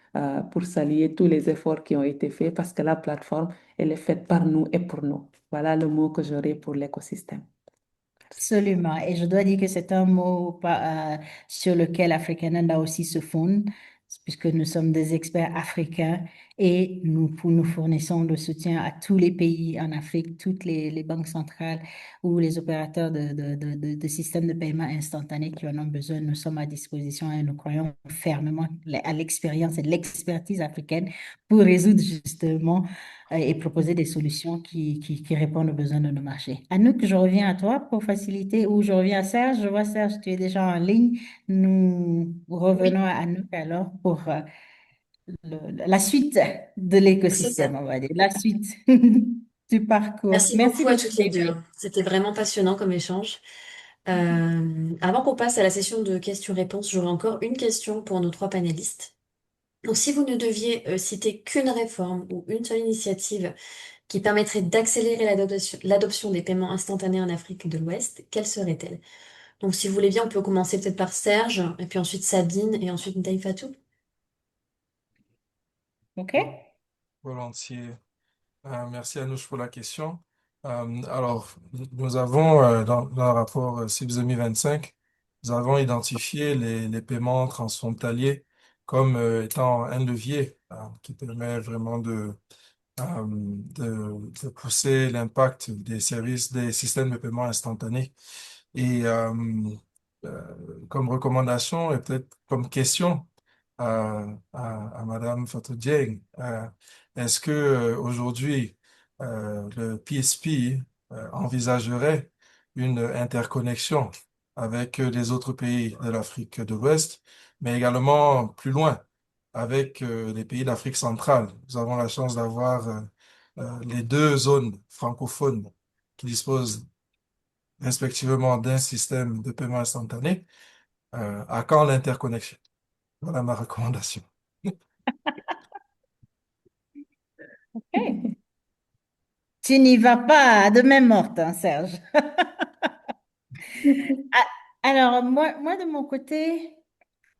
pour saluer tous les efforts qui ont été faits parce que la plateforme, elle est faite par nous et pour nous. Voilà le mot que j'aurais pour l'écosystème. Merci. Absolument. Et je dois dire que c'est un mot sur lequel Africananda aussi se fonde, puisque nous sommes des experts africains et nous fournissons le soutien à tous les pays en Afrique, toutes les banques centrales ou les opérateurs de systèmes de paiement instantanés qui en ont besoin. Nous sommes à disposition et nous croyons fermement à l'expérience et l'expertise africaine pour résoudre justement et proposer des solutions qui répondent aux besoins de nos marchés. Anouk, je reviens à toi pour faciliter, ou je reviens à Serge. Je vois Serge, tu es déjà en ligne. Nous Oui, revenons à Anouk alors pour la suite de c'est ça. l'écosystème, on va dire, la suite du parcours. Merci Merci beaucoup à de toutes les deux, t'exprimer. hein. C'était vraiment passionnant comme échange. Avant qu'on passe à la session de questions-réponses, j'aurais encore une question pour nos trois panélistes. Donc, si vous ne deviez citer qu'une réforme ou une seule initiative qui permettrait d'accélérer l'adoption des paiements instantanés en Afrique de l'Ouest, quelle serait-elle? Donc, si vous voulez bien, on peut commencer peut-être par Serge, et puis ensuite Sabine, et ensuite Ndaïfatou. OK? Bon, volontiers. Merci Anouche pour la question. Alors, nous avons, dans le rapport CIPS 2025, nous avons identifié les paiements transfrontaliers comme étant un levier qui permet vraiment de pousser l'impact des services, des systèmes de paiement instantanés. Et comme recommandation et peut-être comme question à Madame Fatou Dieng, est-ce que aujourd'hui le PSP envisagerait une interconnexion avec les autres pays de l'Afrique de l'Ouest, mais également plus loin avec les pays d'Afrique centrale? Nous avons la chance d'avoir les deux zones francophones qui disposent respectivement d'un système de paiement instantané. À quand l'interconnexion? Voilà ma recommandation. OK. Tu n'y vas pas de main morte, hein, Serge. Ah, alors, moi, de mon côté,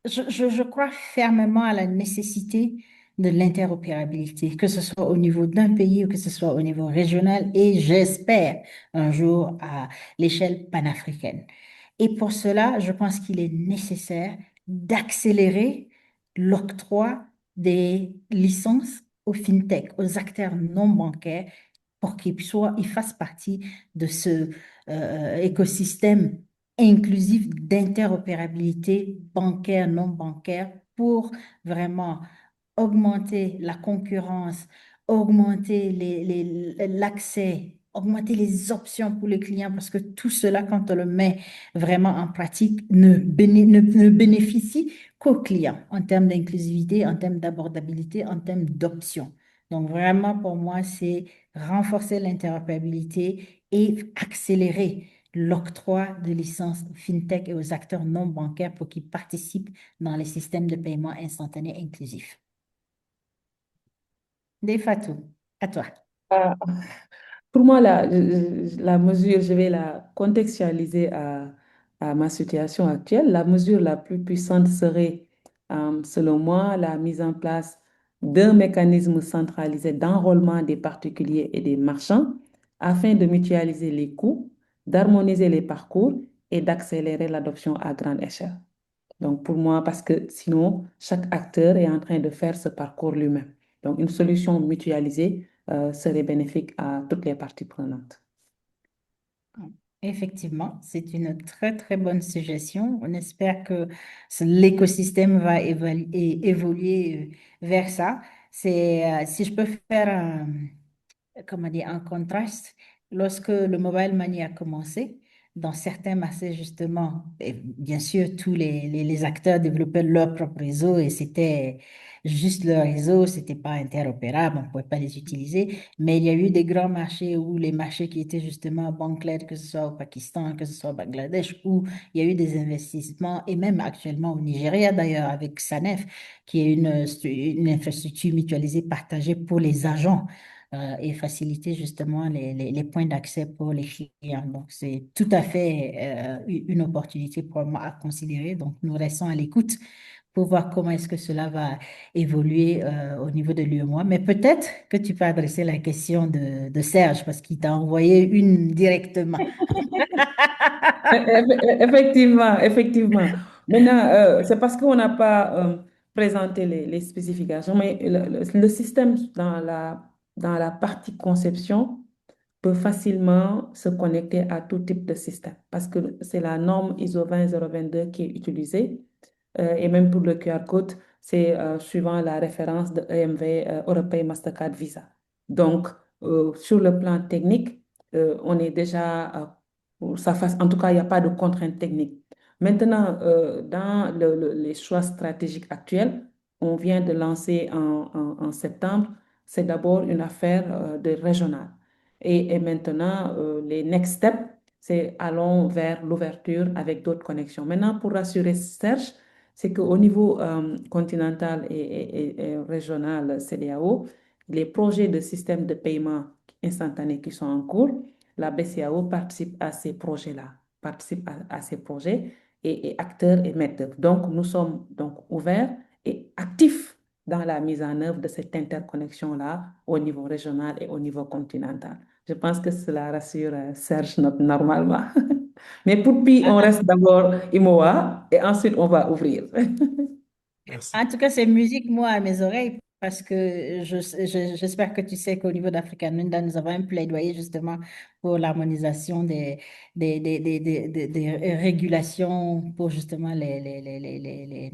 je crois fermement à la nécessité de l'interopérabilité, que ce soit au niveau d'un pays ou que ce soit au niveau régional et j'espère un jour à l'échelle panafricaine. Et pour cela, je pense qu'il est nécessaire d'accélérer l'octroi des licences aux fintech, aux acteurs non bancaires, pour ils fassent partie de ce écosystème inclusif d'interopérabilité bancaire, non bancaire, pour vraiment augmenter la concurrence, augmenter l'accès, augmenter les options pour les clients, parce que tout cela, quand on le met vraiment en pratique, ne bénéficie qu'aux clients en termes d'inclusivité, en termes d'abordabilité, en termes d'options. Donc vraiment, pour moi, c'est renforcer l'interopérabilité et accélérer l'octroi de licences FinTech et aux acteurs non bancaires pour qu'ils participent dans les systèmes de paiement instantané inclusifs. Des Fatou, à toi. Euh, Pour moi, la mesure, je vais la contextualiser à ma situation actuelle. La mesure la plus puissante serait, selon moi, la mise en place d'un mécanisme centralisé d'enrôlement des particuliers et des marchands afin de mutualiser les coûts, d'harmoniser les parcours et d'accélérer l'adoption à grande échelle. Donc, pour moi, parce que sinon, chaque acteur est en train de faire ce parcours lui-même. Donc, une solution mutualisée serait bénéfique à toutes les parties prenantes. Effectivement, c'est une très, très bonne suggestion. On espère que l'écosystème va évoluer vers ça. Si je peux faire comment dire, en contraste, lorsque le mobile money a commencé, dans certains marchés, justement, et bien sûr, tous les acteurs développaient leur propre réseau et c'était juste leur réseau, c'était pas interopérable, on ne pouvait pas les utiliser. Mais il y a eu des grands marchés où les marchés qui étaient justement à Bangladesh, que ce soit au Pakistan, que ce soit au Bangladesh, où il y a eu des investissements, et même actuellement au Nigeria d'ailleurs, avec SANEF, qui est une infrastructure mutualisée partagée pour les agents et faciliter justement les points d'accès pour les clients. Donc, c'est tout à fait une opportunité pour moi à considérer. Donc, nous restons à l'écoute pour voir comment est-ce que cela va évoluer au niveau de l'UEMOA. Mais peut-être que tu peux adresser la question de Serge parce qu'il t'a envoyé une directement. Effectivement, effectivement. Maintenant, c'est parce qu'on n'a pas présenté les spécifications, mais le système dans la partie conception peut facilement se connecter à tout type de système parce que c'est la norme ISO 20022 qui est utilisée. Et même pour le QR code, c'est suivant la référence de EMV, Europay Mastercard Visa. Donc, sur le plan technique, on est déjà pour ça fasse, en tout cas, il n'y a pas de contraintes techniques. Maintenant, dans les choix stratégiques actuels, on vient de lancer en septembre, c'est d'abord une affaire de régional. Et maintenant, les next steps, c'est allons vers l'ouverture avec d'autres connexions. Maintenant, pour rassurer Serge, c'est qu'au niveau continental et régional CEDEAO, les projets de système de paiement instantané qui sont en cours, la BCAO participe à ces projets-là, participe à ces projets et acteurs et maîtres d'œuvre. Donc, nous sommes donc ouverts et actifs dans la mise en œuvre de cette interconnexion-là au niveau régional et au niveau continental. Je pense que cela rassure Serge normalement. Mais pour Pi, on reste d'abord IMOA et ensuite on va ouvrir. Merci. En tout cas, c'est musique, moi, à mes oreilles, parce que j'espère que tu sais qu'au niveau d'African Window, nous avons un plaidoyer justement pour l'harmonisation des régulations pour justement les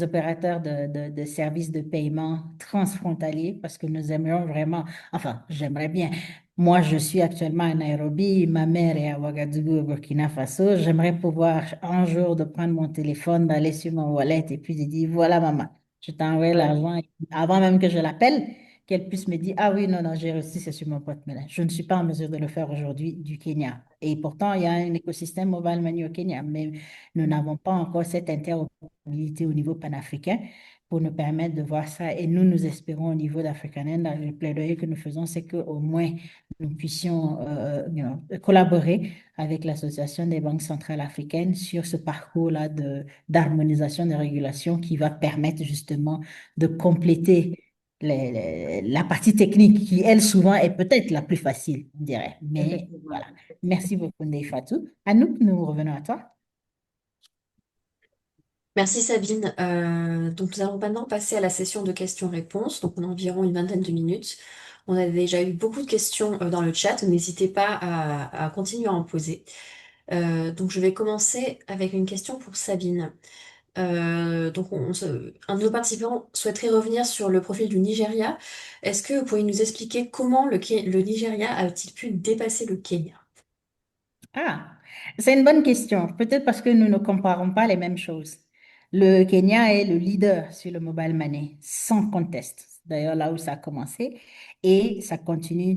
opérateurs de services de paiement transfrontaliers, parce que nous aimerions vraiment, enfin, j'aimerais bien. Moi, je suis actuellement à Nairobi, ma mère est à Ouagadougou, au Burkina Faso. J'aimerais pouvoir un jour de prendre mon téléphone, d'aller sur mon wallet et puis de dire, voilà maman, je t'envoie Ouais. l'argent avant même que je l'appelle, qu'elle puisse me dire, ah oui, non, non, j'ai reçu, c'est sur mon porte-monnaie. Je ne suis pas en mesure de le faire aujourd'hui du Kenya. Et pourtant, il y a un écosystème mobile money au Kenya, mais nous n'avons pas encore cette interopérabilité au niveau panafricain pour nous permettre de voir ça. Et nous espérons au niveau d'African End, dans le plaidoyer que nous faisons, c'est qu'au moins, nous puissions collaborer avec l'Association des banques centrales africaines sur ce parcours-là d'harmonisation des régulations qui va permettre justement de compléter la partie technique qui, elle, souvent est peut-être la plus facile, on dirait. Mais Effectivement. voilà. Merci beaucoup, Ndeye Fatou. Anouk, nous revenons à toi. Merci Sabine. Donc nous allons maintenant passer à la session de questions-réponses. Donc on a environ une vingtaine de minutes. On a déjà eu beaucoup de questions dans le chat. N'hésitez pas à continuer à en poser. Donc je vais commencer avec une question pour Sabine. Un de nos participants souhaiterait revenir sur le profil du Nigeria. Est-ce que vous pourriez nous expliquer comment le Nigeria a-t-il pu dépasser le Kenya? Ah, c'est une bonne question. Peut-être parce que nous ne comparons pas les mêmes choses. Le Kenya est le leader sur le mobile money, sans conteste. C'est d'ailleurs là où ça a commencé. et ça continue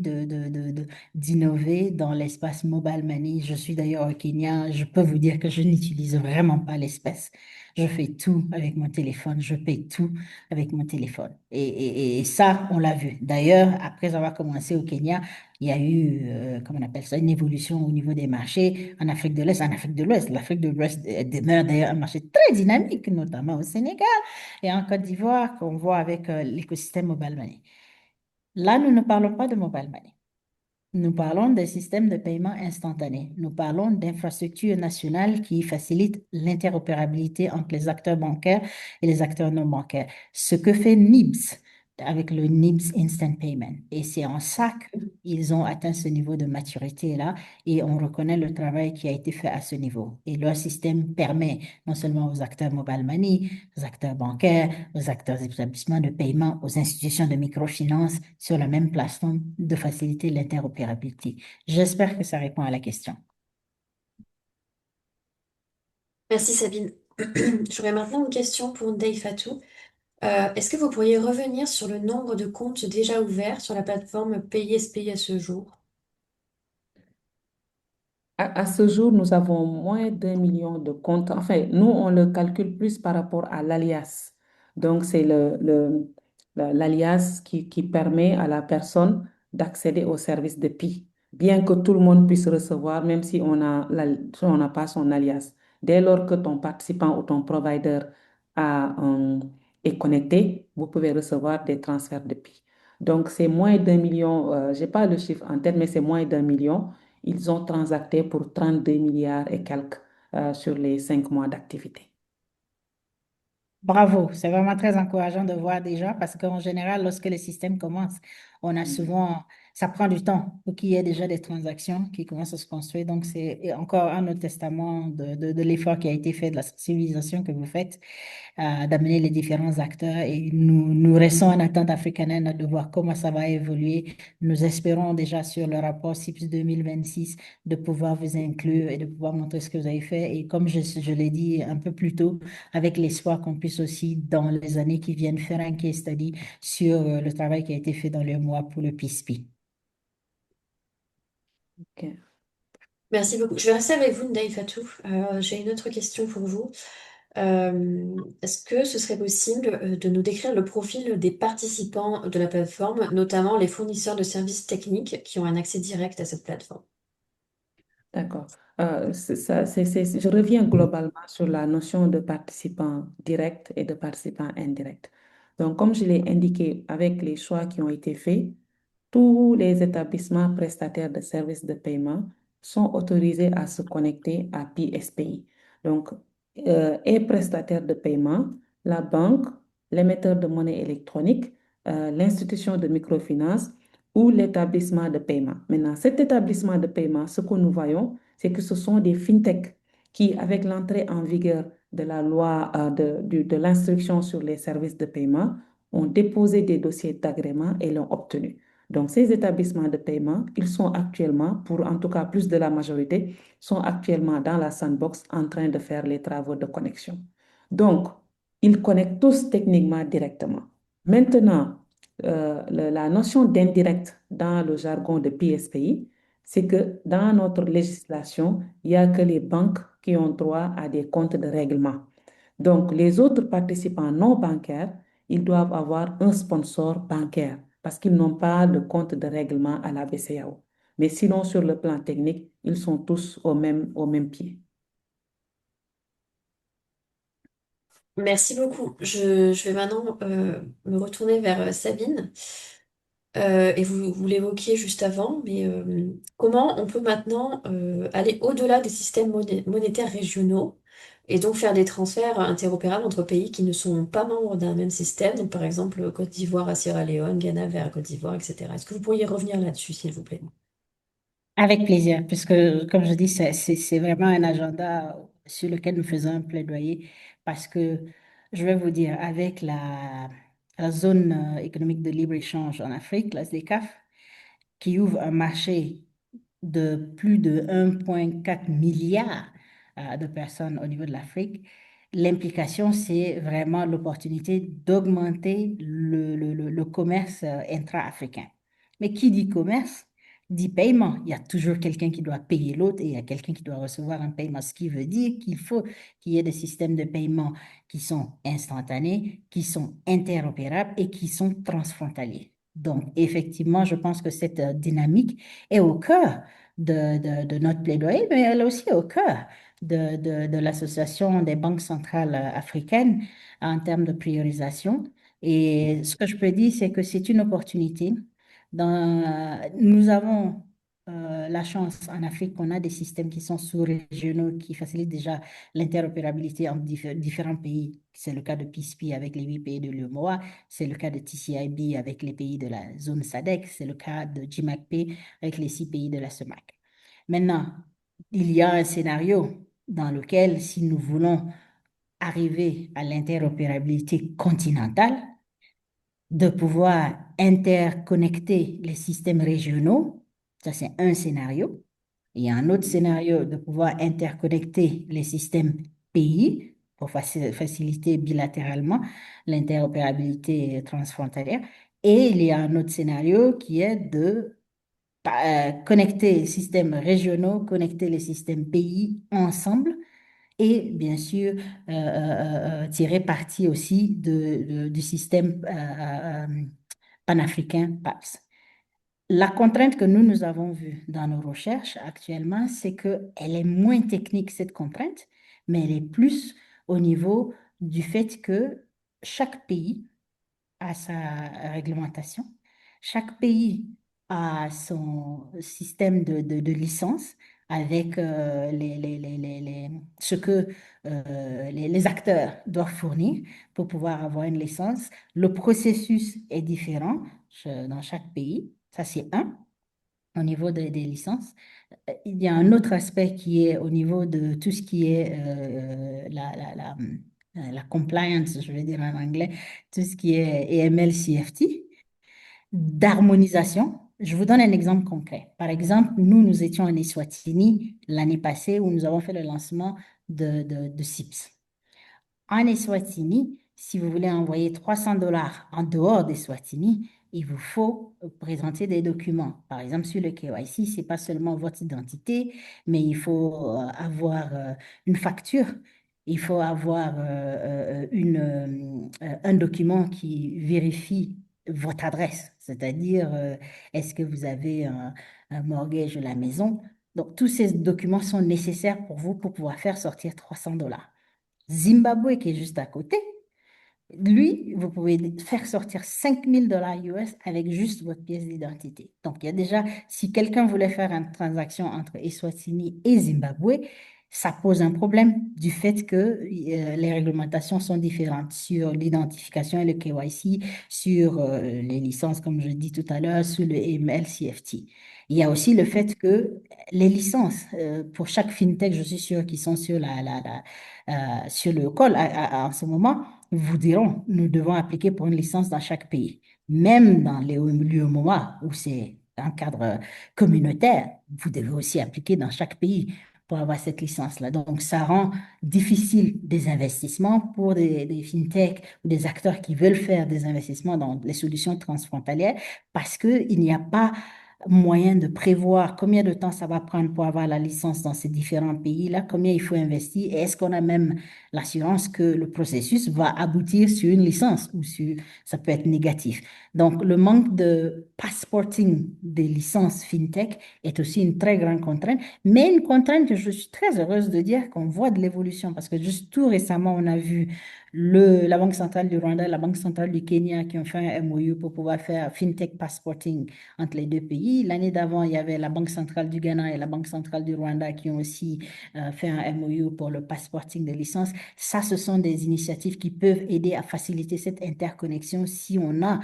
d'innover dans l'espace mobile money. Je suis d'ailleurs au Kenya. Je peux vous dire que je n'utilise vraiment pas l'espèce. Je fais tout avec mon téléphone. Je paye tout avec mon téléphone. Et ça, on l'a vu. D'ailleurs, après avoir commencé au Kenya, il y a eu, comment on appelle ça, une évolution au niveau des marchés en Afrique de l'Est, en Afrique de l'Ouest. L'Afrique de l'Ouest demeure d'ailleurs un marché très dynamique, notamment au Sénégal et en Côte d'Ivoire, qu'on voit avec l'écosystème mobile money. Là, nous ne parlons pas de mobile money. Nous parlons des systèmes de paiement instantané. Nous parlons d'infrastructures nationales qui facilitent l'interopérabilité entre les acteurs bancaires et les acteurs non bancaires. Ce que fait NIBS avec le NIBS Instant Payment. Et c'est en ça qu'ils ont atteint ce niveau de maturité-là et on reconnaît le travail qui a été fait à ce niveau. Et leur système permet non seulement aux acteurs mobile money, aux acteurs bancaires, aux acteurs des établissements de paiement, aux institutions de microfinance sur la même plateforme de faciliter l'interopérabilité. J'espère que ça répond à la question. Merci Sabine. J'aurais maintenant une question pour Ndeye Fatou. Est-ce que vous pourriez revenir sur le nombre de comptes déjà ouverts sur la plateforme PaySP à ce jour? À ce jour, nous avons moins d'1 million de comptes. Enfin, nous, on le calcule plus par rapport à l'alias. Donc, c'est l'alias qui permet à la personne d'accéder au service de PI, bien que tout le monde puisse recevoir, même si si on n'a pas son alias. Dès lors que ton participant ou ton provider est connecté, vous pouvez recevoir des transferts de PI. Donc, c'est moins d'1 million. Je n'ai pas le chiffre en tête, mais c'est moins d'1 million. Ils ont transacté pour 32 milliards et quelques sur les 5 mois d'activité. Bravo, c'est vraiment très encourageant de voir déjà parce qu'en général, lorsque le système commence, on a souvent, ça prend du temps pour qu'il y ait déjà des transactions qui commencent à se construire. Donc, c'est encore un autre testament de l'effort qui a été fait, de la sensibilisation que vous faites d'amener les différents acteurs et nous restons en attente africaine de voir comment ça va évoluer. Nous espérons déjà sur le rapport CIPS 2026 de pouvoir vous inclure et de pouvoir montrer ce que vous avez fait. Et comme je l'ai dit un peu plus tôt, avec l'espoir qu'on puisse aussi, dans les années qui viennent, faire un case study sur le travail qui a été fait dans le mois pour le PISP. OK. Merci beaucoup. Je vais rester avec vous, Ndeye Fatou. J'ai une autre question pour vous. Est-ce que ce serait possible de nous décrire le profil des participants de la plateforme, notamment les fournisseurs de services techniques qui ont un accès direct à cette plateforme? D'accord. Je reviens globalement sur la notion de participant direct et de participant indirect. Donc, comme je l'ai indiqué avec les choix qui ont été faits, tous les établissements prestataires de services de paiement sont autorisés à se connecter à PSPI. Donc, et prestataire de paiement, la banque, l'émetteur de monnaie électronique, l'institution de microfinance ou l'établissement de paiement. Maintenant, cet établissement de paiement, ce que nous voyons, c'est que ce sont des fintechs qui, avec l'entrée en vigueur de la loi de l'instruction sur les services de paiement, ont déposé des dossiers d'agrément et l'ont obtenu. Donc, ces établissements de paiement, ils sont actuellement, pour en tout cas plus de la majorité, sont actuellement dans la sandbox en train de faire les travaux de connexion. Donc, ils connectent tous techniquement directement. Maintenant, la notion d'indirect dans le jargon de PSPI, c'est que dans notre législation, il n'y a que les banques qui ont droit à des comptes de règlement. Donc, les autres participants non bancaires, ils doivent avoir un sponsor bancaire parce qu'ils n'ont pas de compte de règlement à la BCEAO. Mais sinon, sur le plan technique, ils sont tous au même pied. Merci beaucoup. Je vais maintenant me retourner vers Sabine. Et vous l'évoquiez juste avant, mais comment on peut maintenant aller au-delà des systèmes monétaires régionaux et donc faire des transferts interopérables entre pays qui ne sont pas membres d'un même système, donc par exemple Côte d'Ivoire à Sierra Leone, Ghana vers Côte d'Ivoire, etc. Est-ce que vous pourriez revenir là-dessus, s'il vous plaît? Avec plaisir, puisque, comme je dis, c'est vraiment un agenda sur lequel nous faisons un plaidoyer, parce que, je vais vous dire, avec la zone économique de libre-échange en Afrique, la ZLECAf, qui ouvre un marché de plus de 1,4 milliard de personnes au niveau de l'Afrique, l'implication, c'est vraiment l'opportunité d'augmenter le commerce intra-africain. Mais qui dit commerce dit paiement. Il y a toujours quelqu'un qui doit payer l'autre et il y a quelqu'un qui doit recevoir un paiement, ce qui veut dire qu'il faut qu'il y ait des systèmes de paiement qui sont instantanés, qui sont interopérables et qui sont transfrontaliers. Donc, effectivement, je pense que cette dynamique est au cœur de notre plaidoyer, mais elle est aussi au cœur de l'Association des banques centrales africaines en termes de priorisation. Et ce que je peux dire, c'est que c'est une opportunité. Nous avons la chance en Afrique qu'on a des systèmes qui sont sous-régionaux, qui facilitent déjà l'interopérabilité entre différents pays. C'est le cas de PISP avec les 8 pays de l'UEMOA, c'est le cas de TCIB avec les pays de la zone SADC, c'est le cas de GMACP avec les 6 pays de la CEMAC. Maintenant, il y a un scénario dans lequel, si nous voulons arriver à l'interopérabilité continentale, de pouvoir interconnecter les systèmes régionaux, ça c'est un scénario. Il y a un autre scénario de pouvoir interconnecter les systèmes pays pour faciliter bilatéralement l'interopérabilité transfrontalière. Et il y a un autre scénario qui est de connecter les systèmes régionaux, connecter les systèmes pays ensemble et bien sûr tirer parti aussi du système panafricain PAPS. La contrainte que nous avons vue dans nos recherches actuellement, c'est qu'elle est moins technique, cette contrainte, mais elle est plus au niveau du fait que chaque pays a sa réglementation. Chaque pays a son système de licence avec ce que les acteurs doivent fournir pour pouvoir avoir une licence. Le processus est différent dans chaque pays. Ça, c'est un, au niveau des licences. Il y a un autre aspect qui est au niveau de tout ce qui est la compliance, je vais dire en anglais, tout ce qui est AML, CFT, d'harmonisation. Je vous donne un exemple concret. Par exemple, nous étions en Eswatini l'année passée où nous avons fait le lancement de CIPS. En Eswatini, si vous voulez envoyer $300 en dehors d'Eswatini, il vous faut présenter des documents. Par exemple, sur le KYC, ce n'est pas seulement votre identité, mais il faut avoir une facture. Il faut avoir un document qui vérifie votre adresse, c'est-à-dire est-ce que vous avez un mortgage de la maison. Donc, tous ces documents sont nécessaires pour vous pour pouvoir faire sortir $300. Zimbabwe, qui est juste à côté, lui, vous pouvez faire sortir $5 000 US avec juste votre pièce d'identité. Donc, il y a déjà, si quelqu'un voulait faire une transaction entre Eswatini et Zimbabwe, ça pose un problème du fait que les réglementations sont différentes sur l'identification et le KYC, sur les licences, comme je dis tout à l'heure, sur le AML, CFT. Il y a aussi le fait que les licences, pour chaque fintech, je suis sûr qu'ils sont sur sur le call en ce moment, vous diront, nous devons appliquer pour une licence dans chaque pays. Même dans les l'UEMOA, où c'est un cadre communautaire, vous devez aussi appliquer dans chaque pays pour avoir cette licence-là. Donc, ça rend difficile des investissements pour des fintechs ou des acteurs qui veulent faire des investissements dans les solutions transfrontalières parce qu'il n'y a pas moyen de prévoir combien de temps ça va prendre pour avoir la licence dans ces différents pays-là, combien il faut investir, et est-ce qu'on a même l'assurance que le processus va aboutir sur une licence ou sur, ça peut être négatif. Donc, le manque de passporting des licences FinTech est aussi une très grande contrainte, mais une contrainte que je suis très heureuse de dire qu'on voit de l'évolution parce que juste tout récemment, on a vu la Banque centrale du Rwanda, la Banque centrale du Kenya qui ont fait un MOU pour pouvoir faire FinTech passporting entre les deux pays. L'année d'avant, il y avait la Banque centrale du Ghana et la Banque centrale du Rwanda qui ont aussi fait un MOU pour le passporting des licences. Ça, ce sont des initiatives qui peuvent aider à faciliter cette interconnexion si on a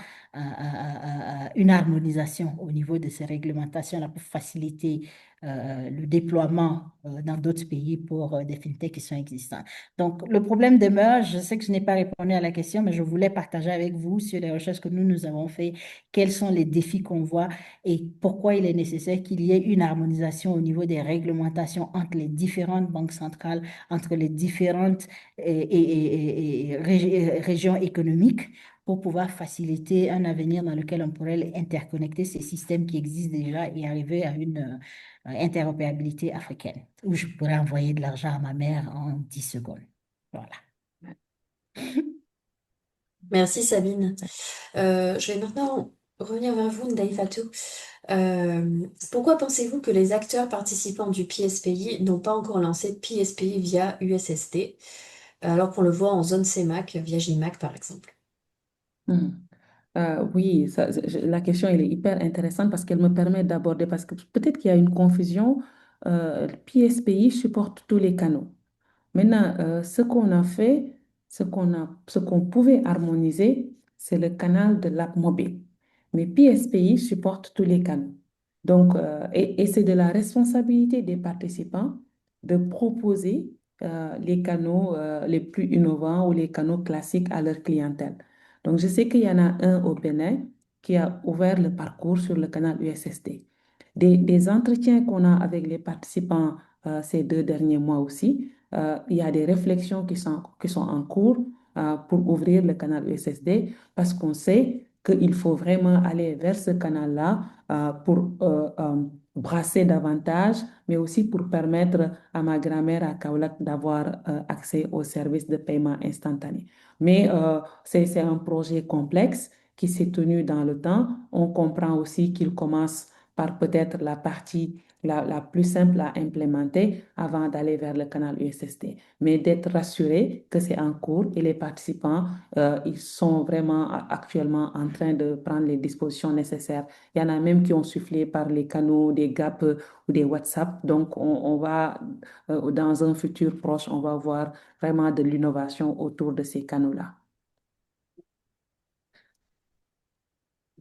une harmonisation au niveau de ces réglementations-là pour faciliter le déploiement dans d'autres pays pour des fintechs qui sont existants. Donc, le problème demeure, je sais que je n'ai pas répondu à la question, mais je voulais partager avec vous sur les recherches que nous avons fait, quels sont les défis qu'on voit et pourquoi il est nécessaire qu'il y ait une harmonisation au niveau des réglementations entre les différentes banques centrales, entre les différentes régions économiques pour pouvoir faciliter un avenir dans lequel on pourrait interconnecter ces systèmes qui existent déjà et arriver à une interopérabilité africaine, où je pourrais envoyer de l'argent à ma mère en 10 secondes. Voilà. Merci Sabine. Je vais maintenant revenir vers vous, Ndaïfatou. Pourquoi pensez-vous que les acteurs participants du PSPI n'ont pas encore lancé de PSPI via USSD, alors qu'on le voit en zone CEMAC via JMAC par exemple? Hmm. Oui, la question elle est hyper intéressante parce qu'elle me permet d'aborder, parce que peut-être qu'il y a une confusion. PSPI supporte tous les canaux. Maintenant, ce qu'on a fait, ce qu'on pouvait harmoniser, c'est le canal de l'app mobile. Mais PSPI supporte tous les canaux. Donc, et c'est de la responsabilité des participants de proposer les canaux les plus innovants ou les canaux classiques à leur clientèle. Donc, je sais qu'il y en a un au Bénin qui a ouvert le parcours sur le canal USSD. Des entretiens qu'on a avec les participants ces 2 derniers mois aussi, il y a des réflexions qui sont en cours pour ouvrir le canal USSD parce qu'on sait qu'il faut vraiment aller vers ce canal-là pour brasser davantage, mais aussi pour permettre à ma grand-mère à Kaolack d'avoir accès aux services de paiement instantané. Mais c'est un projet complexe qui s'est tenu dans le temps. On comprend aussi qu'il commence par peut-être la partie la plus simple à implémenter avant d'aller vers le canal USSD. Mais d'être rassuré que c'est en cours et les participants, ils sont vraiment actuellement en train de prendre les dispositions nécessaires. Il y en a même qui ont soufflé par les canaux des GAP ou des WhatsApp. Donc, on va, dans un futur proche, on va voir vraiment de l'innovation autour de ces canaux-là.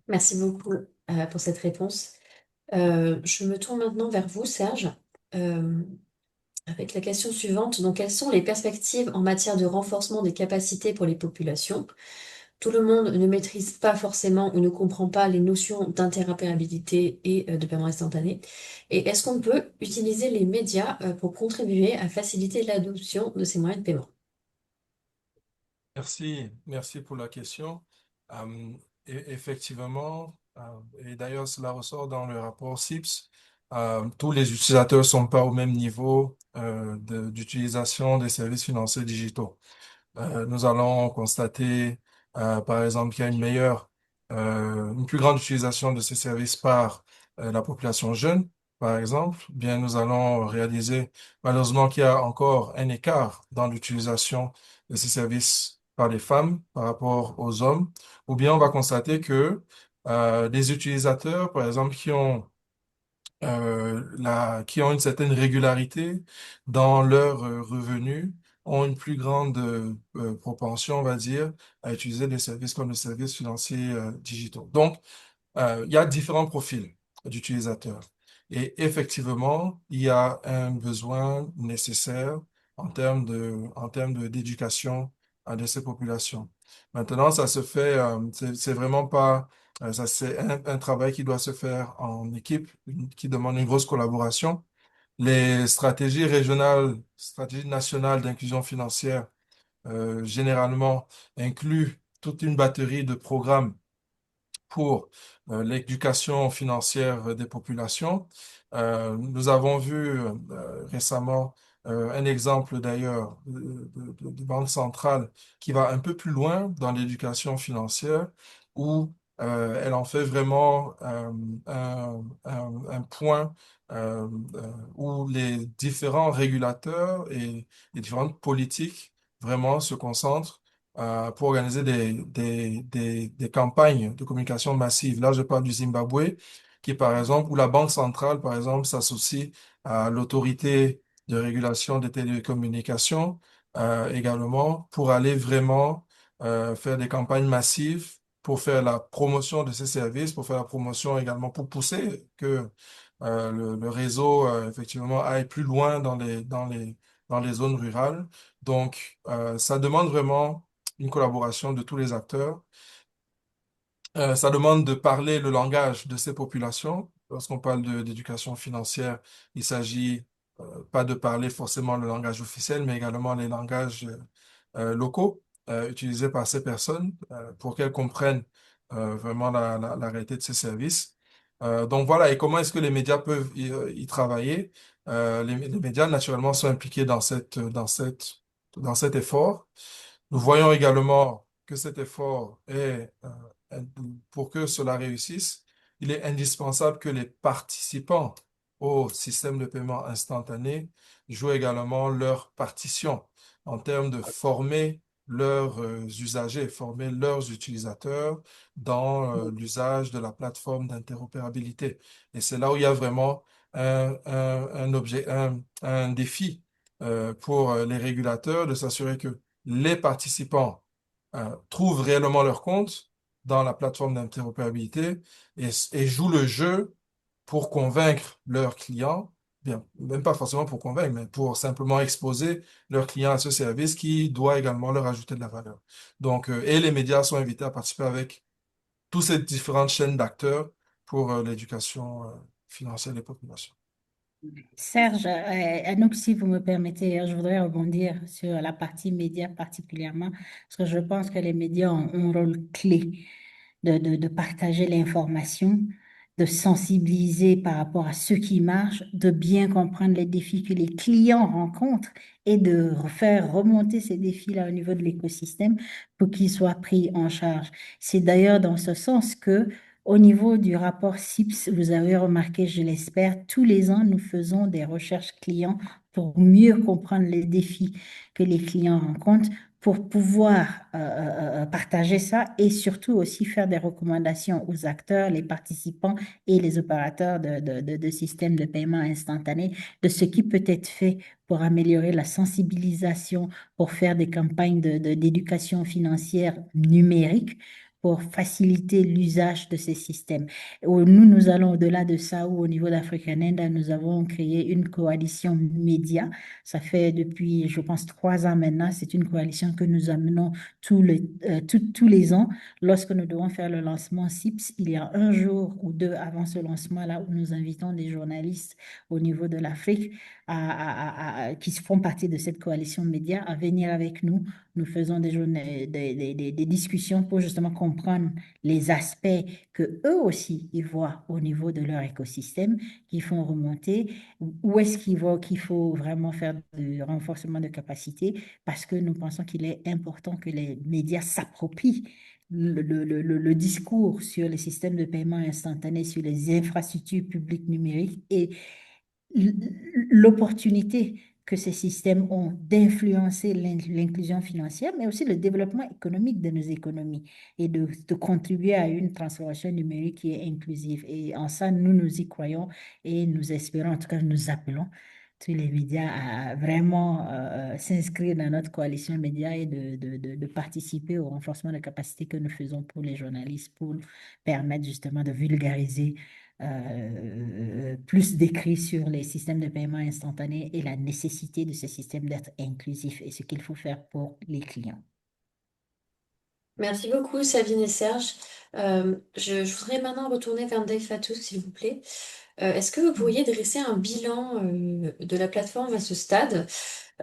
Merci beaucoup pour cette réponse. Je me tourne maintenant vers vous, Serge, euh, avec la question suivante. Donc, quelles sont les perspectives en matière de renforcement des capacités pour les populations? Tout le monde ne maîtrise pas forcément ou ne comprend pas les notions d'interopérabilité et de paiement instantané. Et est-ce qu'on peut utiliser les médias pour contribuer à faciliter l'adoption de ces moyens de paiement? Merci pour la question. Effectivement, et d'ailleurs cela ressort dans le rapport SIPS, tous les utilisateurs sont pas au même niveau d'utilisation des services financiers digitaux. Nous allons constater, par exemple, qu'il y a une plus grande utilisation de ces services par la population jeune, par exemple. Bien, nous allons réaliser, malheureusement, qu'il y a encore un écart dans l'utilisation de ces services par les femmes par rapport aux hommes. Ou bien, on va constater que les utilisateurs, par exemple, qui ont une certaine régularité dans leurs revenus, ont une plus grande propension, on va dire, à utiliser des services comme les services financiers digitaux. Donc, il y a différents profils d'utilisateurs. Et effectivement, il y a un besoin nécessaire en termes d'éducation de ces populations. Maintenant, ça se fait, c'est vraiment pas, ça c'est un travail qui doit se faire en équipe, qui demande une grosse collaboration. Les stratégies régionales, stratégies nationales d'inclusion financière, généralement incluent toute une batterie de programmes pour l'éducation financière des populations. Nous avons vu récemment un exemple d'ailleurs de banque centrale qui va un peu plus loin dans l'éducation financière où elle en fait vraiment un point où les différents régulateurs et les différentes politiques vraiment se concentrent pour organiser des campagnes de communication massive. Là, je parle du Zimbabwe, qui, par exemple, où la Banque centrale, par exemple, s'associe à l'autorité de régulation des télécommunications également pour aller vraiment faire des campagnes massives pour faire la promotion de ces services, pour faire la promotion également, pour pousser que le réseau, effectivement, aille plus loin dans les zones rurales. Donc, ça demande vraiment une collaboration de tous les acteurs. Ça demande de parler le langage de ces populations. Lorsqu'on parle d'éducation financière, il s'agit pas de parler forcément le langage officiel, mais également les langages locaux utilisés par ces personnes pour qu'elles comprennent vraiment la réalité de ces services. Donc voilà, et comment est-ce que les médias peuvent y travailler? Les médias, naturellement, sont impliqués dans cet effort. Nous voyons également que cet effort pour que cela réussisse, il est indispensable que les participants au système de paiement instantané jouent également leur partition en termes de former leurs usagers, former leurs utilisateurs dans l'usage de la plateforme d'interopérabilité. Et c'est là où il y a vraiment un défi pour les régulateurs de s'assurer que les participants trouvent réellement leur compte dans la plateforme d'interopérabilité et jouent le jeu pour convaincre leurs clients, bien, même pas forcément pour convaincre, mais pour simplement exposer leurs clients à ce service qui doit également leur ajouter de la valeur. Donc, et les médias sont invités à participer avec toutes ces différentes chaînes d'acteurs pour l'éducation financière des populations. Serge, Anouk, si vous me permettez, je voudrais rebondir sur la partie médias particulièrement, parce que je pense que les médias ont un rôle clé de partager l'information, de sensibiliser par rapport à ce qui marche, de bien comprendre les défis que les clients rencontrent et de faire remonter ces défis-là au niveau de l'écosystème pour qu'ils soient pris en charge. C'est d'ailleurs dans ce sens que au niveau du rapport SIPS, vous avez remarqué, je l'espère, tous les ans, nous faisons des recherches clients pour mieux comprendre les défis que les clients rencontrent, pour pouvoir partager ça et surtout aussi faire des recommandations aux acteurs, les participants et les opérateurs de systèmes de paiement instantané de ce qui peut être fait pour améliorer la sensibilisation, pour faire des campagnes d'éducation financière numérique pour faciliter l'usage de ces systèmes. Nous allons au-delà de ça, où au niveau d'Africanenda, nous avons créé une coalition média. Ça fait depuis, je pense, 3 ans maintenant. C'est une coalition que nous amenons tous les ans. Lorsque nous devons faire le lancement SIPS, il y a un jour ou deux avant ce lancement-là, où nous invitons des journalistes au niveau de l'Afrique qui font partie de cette coalition média à venir avec nous. Nous faisons des discussions pour justement comprendre les aspects que eux aussi ils voient au niveau de leur écosystème, qui font remonter, où est-ce qu'il faut vraiment faire du renforcement de capacité, parce que nous pensons qu'il est important que les médias s'approprient le discours sur les systèmes de paiement instantané, sur les infrastructures publiques numériques et l'opportunité que ces systèmes ont d'influencer l'inclusion financière, mais aussi le développement économique de nos économies et de contribuer à une transformation numérique qui est inclusive. Et en ça, nous y croyons et nous espérons, en tout cas, nous appelons tous les médias à vraiment s'inscrire dans notre coalition média et de participer au renforcement de capacités que nous faisons pour les journalistes, pour permettre justement de vulgariser plus d'écrits sur les systèmes de paiement instantané et la nécessité de ces systèmes d'être inclusifs et ce qu'il faut faire pour les clients. Merci beaucoup, Sabine et Serge. Je voudrais maintenant retourner vers Dave Fatou, s'il vous plaît. Est-ce que vous pourriez dresser un bilan de la plateforme à ce stade?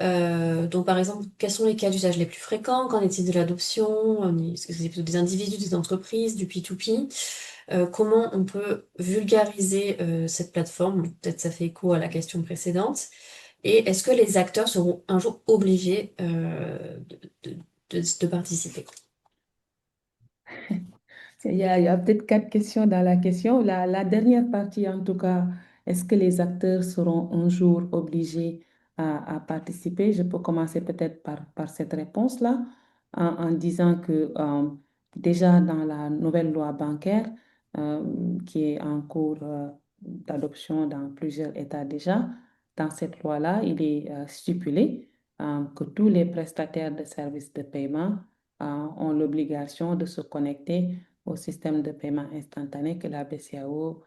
Donc, par exemple, quels sont les cas d'usage les plus fréquents? Qu'en est-il de l'adoption? Est-ce que c'est plutôt des individus, des entreprises, du P2P? Comment on peut vulgariser cette plateforme? Peut-être ça fait écho à la question précédente. Et est-ce que les acteurs seront un jour obligés de participer? Il y a peut-être 4 questions dans la question. La dernière partie, en tout cas, est-ce que les acteurs seront un jour obligés à participer? Je peux commencer peut-être par cette réponse-là en disant que déjà dans la nouvelle loi bancaire qui est en cours d'adoption dans plusieurs États déjà, dans cette loi-là, il est stipulé que tous les prestataires de services de paiement ont l'obligation de se connecter au système de paiement instantané que la BCAO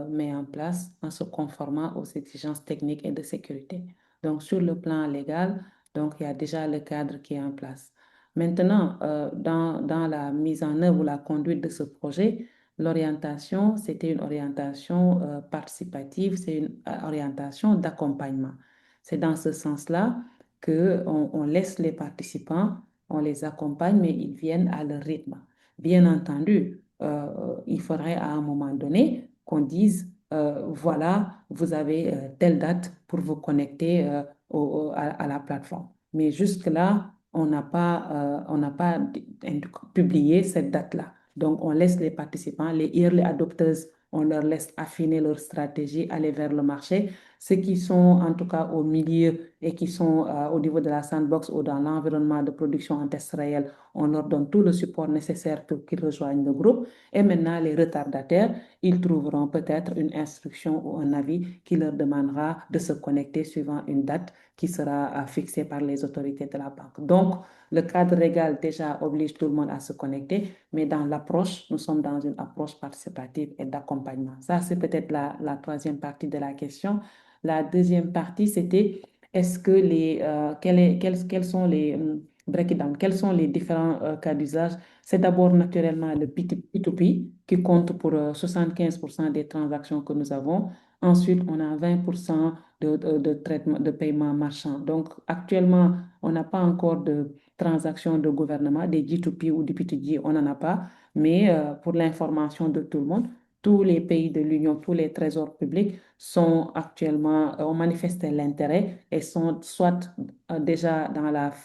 met en place en se conformant aux exigences techniques et de sécurité. Donc, sur le plan légal, donc, il y a déjà le cadre qui est en place. Maintenant, dans la mise en œuvre ou la conduite de ce projet, l'orientation, c'était une orientation participative, c'est une orientation d'accompagnement. C'est dans ce sens-là qu'on on laisse les participants on les accompagne, mais ils viennent à leur rythme. Bien entendu, il faudrait à un moment donné qu'on dise, voilà, vous avez telle date pour vous connecter à la plateforme. Mais jusque-là, on n'a pas publié cette date-là. Donc, on laisse les participants, les early adopters, on leur laisse affiner leur stratégie, aller vers le marché. Ceux qui sont en tout cas au milieu et qui sont au niveau de la sandbox ou dans l'environnement de production en test réel, on leur donne tout le support nécessaire pour qu'ils rejoignent le groupe. Et maintenant, les retardataires, ils trouveront peut-être une instruction ou un avis qui leur demandera de se connecter suivant une date qui sera fixée par les autorités de la banque. Donc, le cadre légal déjà oblige tout le monde à se connecter, mais dans l'approche, nous sommes dans une approche participative et d'accompagnement. Ça, c'est peut-être la troisième partie de la question. La deuxième partie, c'était est-ce que quels sont les breakdowns, quels sont les différents cas d'usage? C'est d'abord naturellement le P2P qui compte pour 75% des transactions que nous avons. Ensuite, on a 20% de traitement, de paiement marchand. Donc, actuellement, on n'a pas encore de transactions de gouvernement, des G2P ou des P2G, on n'en a pas. Mais pour l'information de tout le monde, tous les pays de l'Union, tous les trésors publics sont actuellement, ont manifesté l'intérêt et sont soit déjà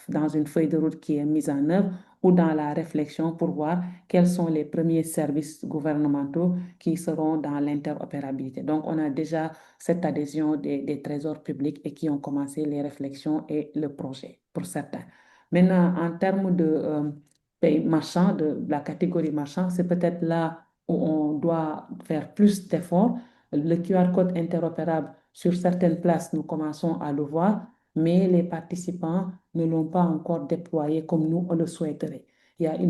dans une feuille de route qui est mise en œuvre ou dans la réflexion pour voir quels sont les premiers services gouvernementaux qui seront dans l'interopérabilité. Donc, on a déjà cette adhésion des trésors publics et qui ont commencé les réflexions et le projet pour certains. Maintenant, en termes de pays marchand, de la catégorie marchand, c'est peut-être là où on doit faire plus d'efforts. Le QR code interopérable, sur certaines places, nous commençons à le voir, mais les participants ne l'ont pas encore déployé comme nous, on le souhaiterait. Il y a un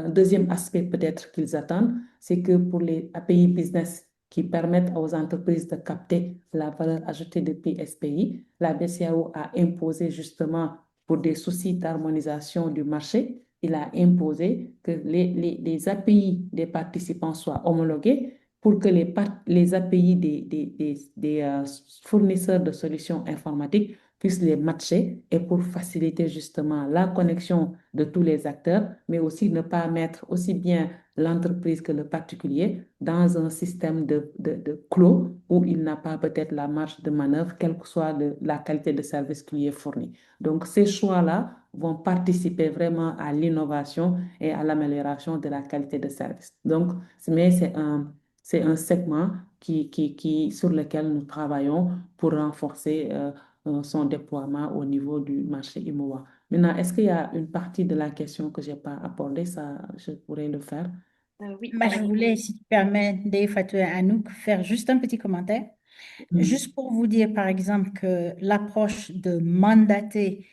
deuxième aspect peut-être qu'ils attendent, c'est que pour les API business qui permettent aux entreprises de capter la valeur ajoutée depuis SPI, la BCAO a imposé justement pour des soucis d'harmonisation du marché, il a imposé que les API des participants soient homologués pour que les API des fournisseurs de solutions informatiques puissent les matcher et pour faciliter justement la connexion de tous les acteurs, mais aussi ne pas mettre aussi bien l'entreprise que le particulier dans un système de clos où il n'a pas peut-être la marge de manœuvre, quelle que soit la qualité de service qui lui est fourni. Donc, ces choix-là vont participer vraiment à l'innovation et à l'amélioration de la qualité de service. Donc, mais c'est un segment sur lequel nous travaillons pour renforcer son déploiement au niveau du marché immobilier. Maintenant, est-ce qu'il y a une partie de la question que je n'ai pas abordée? Ça, je pourrais le faire. Oui, Mais je alors, voulais, si tu permets, Dave, Fatou et Anouk, faire juste un petit commentaire. Mm. Juste pour vous dire, par exemple, que l'approche de mandater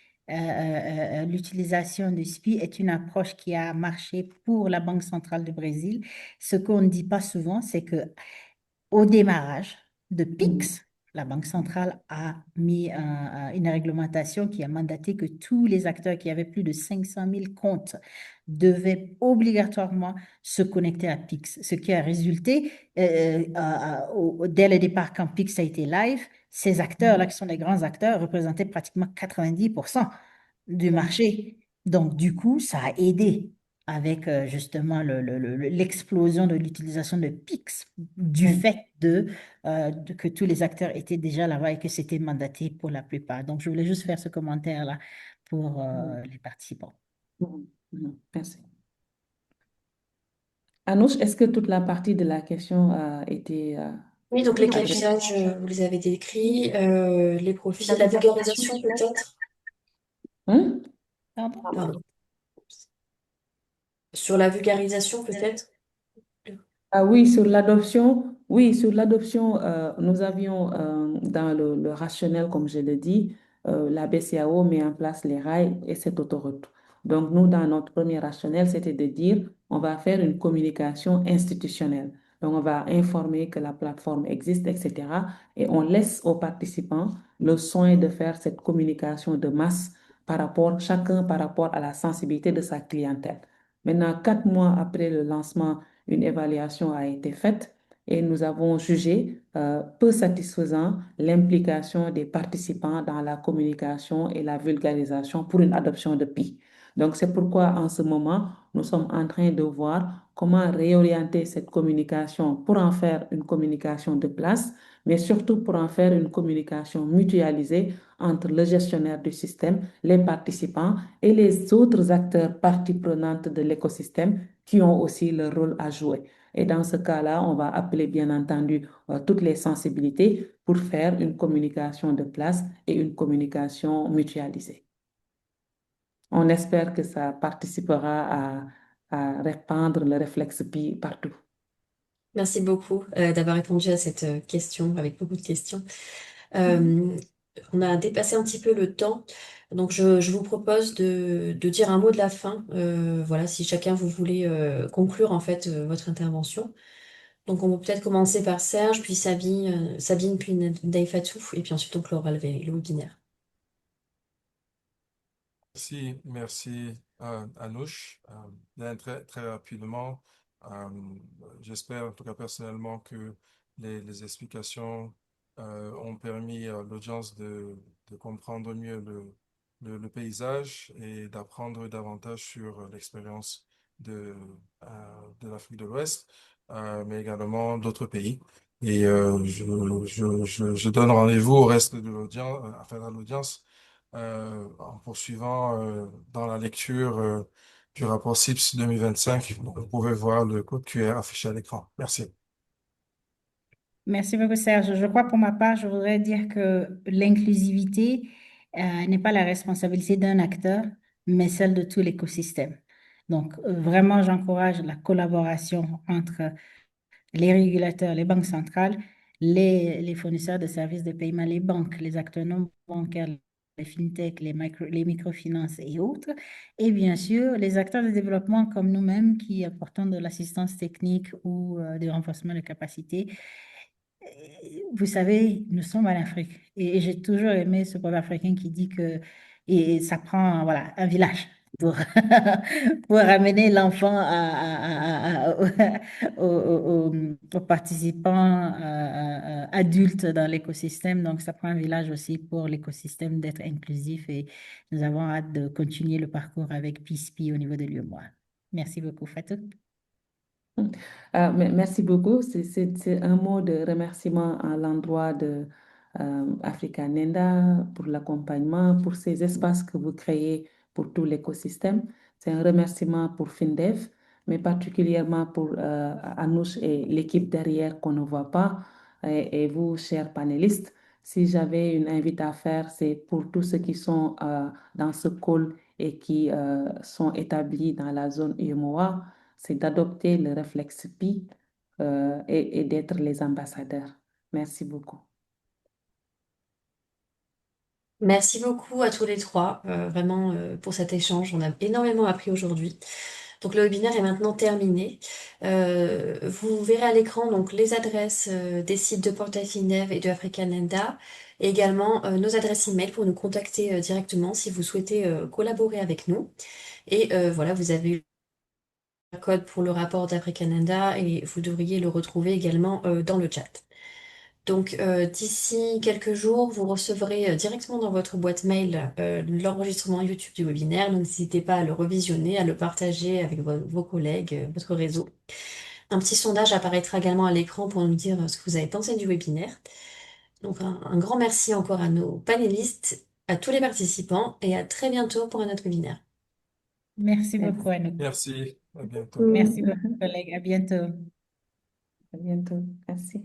l'utilisation du SPI est une approche qui a marché pour la Banque centrale du Brésil. Ce qu'on ne dit pas souvent, c'est que au démarrage de Mm. PIX, la Banque centrale a mis une réglementation qui a mandaté que tous les acteurs qui avaient plus de 500 000 comptes devaient obligatoirement se connecter à PIX, ce qui a résulté, dès le départ, quand PIX a été live, ces acteurs-là, qui sont les grands acteurs, représentaient pratiquement 90% du Ouais. marché. Donc, du coup, ça a aidé avec justement l'explosion de l'utilisation de PIX du Mm. fait que tous les acteurs étaient déjà là-bas et que c'était mandaté pour la plupart. Donc, je voulais juste faire ce commentaire-là pour Mm. les participants. Mm. Mm. Merci. Anouche, est-ce que toute la partie de la question a été oui, donc les cas adressée? d'usage, vous les avez décrits, les profils, la vulgarisation peut-être. Pardon? Pardon. Sur la vulgarisation peut-être. Ah oui, sur l'adoption, nous avions dans le rationnel, comme je l'ai dit, la BCAO met en place les rails et cette autoroute. Donc, nous, dans notre premier rationnel, c'était de dire, on va faire une communication institutionnelle. Donc, on va informer que la plateforme existe, etc. Et on laisse aux participants le soin de faire cette communication de masse chacun par rapport à la sensibilité de sa clientèle. Maintenant, 4 mois après le lancement, une évaluation a été faite et nous avons jugé peu satisfaisant l'implication des participants dans la communication et la vulgarisation pour une adoption de PI. Donc, c'est pourquoi en ce moment, nous sommes en train de voir comment réorienter cette communication pour en faire une communication de place, mais surtout pour en faire une communication mutualisée entre le gestionnaire du système, les participants et les autres acteurs parties prenantes de l'écosystème qui ont aussi leur rôle à jouer. Et dans ce cas-là, on va appeler bien entendu toutes les sensibilités pour faire une communication de place et une communication mutualisée. On espère que ça participera à répandre le réflexe PI partout. Merci beaucoup d'avoir répondu à cette question avec beaucoup de questions. Euh, on a dépassé un petit peu le temps, donc je vous propose de dire un mot de la fin. Voilà, si chacun vous voulez conclure en fait votre intervention. Donc on peut peut-être commencer par Serge, puis Sabine, puis Fatou, et puis ensuite on clora le webinaire. Merci, Anouche. Bien, très, très rapidement, euh, j'espère en tout cas personnellement que les explications ont permis à l'audience de comprendre mieux le paysage et d'apprendre davantage sur l'expérience de l'Afrique de l'Ouest, mais également d'autres pays. Et je donne rendez-vous au reste de l'audience, enfin à l'audience en poursuivant dans la lecture du rapport CIPS 2025. Vous pouvez voir le code QR affiché à l'écran. Merci. Merci beaucoup, Serge. Je crois pour ma part, je voudrais dire que l'inclusivité n'est pas la responsabilité d'un acteur, mais celle de tout l'écosystème. Donc, vraiment, j'encourage la collaboration entre les régulateurs, les banques centrales, les fournisseurs de services de paiement, les banques, les acteurs non bancaires, les fintechs, les microfinances et autres. Et bien sûr, les acteurs de développement comme nous-mêmes qui apportons de l'assistance technique ou du renforcement de capacités. Vous savez, nous sommes en Afrique et j'ai toujours aimé ce peuple africain qui dit que et ça prend voilà, un village pour, pour ramener l'enfant aux participants adultes dans l'écosystème. Donc, ça prend un village aussi pour l'écosystème d'être inclusif et nous avons hâte de continuer le parcours avec PISPI au niveau de l'UEMOA. Merci beaucoup, Fatou. Merci beaucoup. C'est un mot de remerciement à l'endroit de Africa Nenda pour l'accompagnement, pour ces espaces que vous créez pour tout l'écosystème. C'est un remerciement pour FINDEF, mais particulièrement pour Anouche et l'équipe derrière qu'on ne voit pas, et vous, chers panélistes. Si j'avais une invite à faire, c'est pour tous ceux qui sont dans ce call et qui sont établis dans la zone UMOA, c'est d'adopter le réflexe PI et d'être les ambassadeurs. Merci beaucoup. Merci beaucoup à tous les trois, vraiment pour cet échange. On a énormément appris aujourd'hui. Donc le webinaire est maintenant terminé. Vous verrez à l'écran donc les adresses des sites de Portail Finev et de Africanenda, et également nos adresses email pour nous contacter directement si vous souhaitez collaborer avec nous. Et voilà, vous avez eu le code pour le rapport d'Africanenda et vous devriez le retrouver également dans le chat. Donc d'ici quelques jours, vous recevrez directement dans votre boîte mail l'enregistrement YouTube du webinaire. Donc n'hésitez pas à le revisionner, à le partager avec vos collègues, votre réseau. Un petit sondage apparaîtra également à l'écran pour nous dire ce que vous avez pensé du webinaire. Donc un grand merci encore à nos panélistes, à tous les participants et à très bientôt pour un autre webinaire. Merci beaucoup, Merci. Anouk. Merci. À bientôt. Merci beaucoup, collègues. À bientôt. À bientôt. Merci.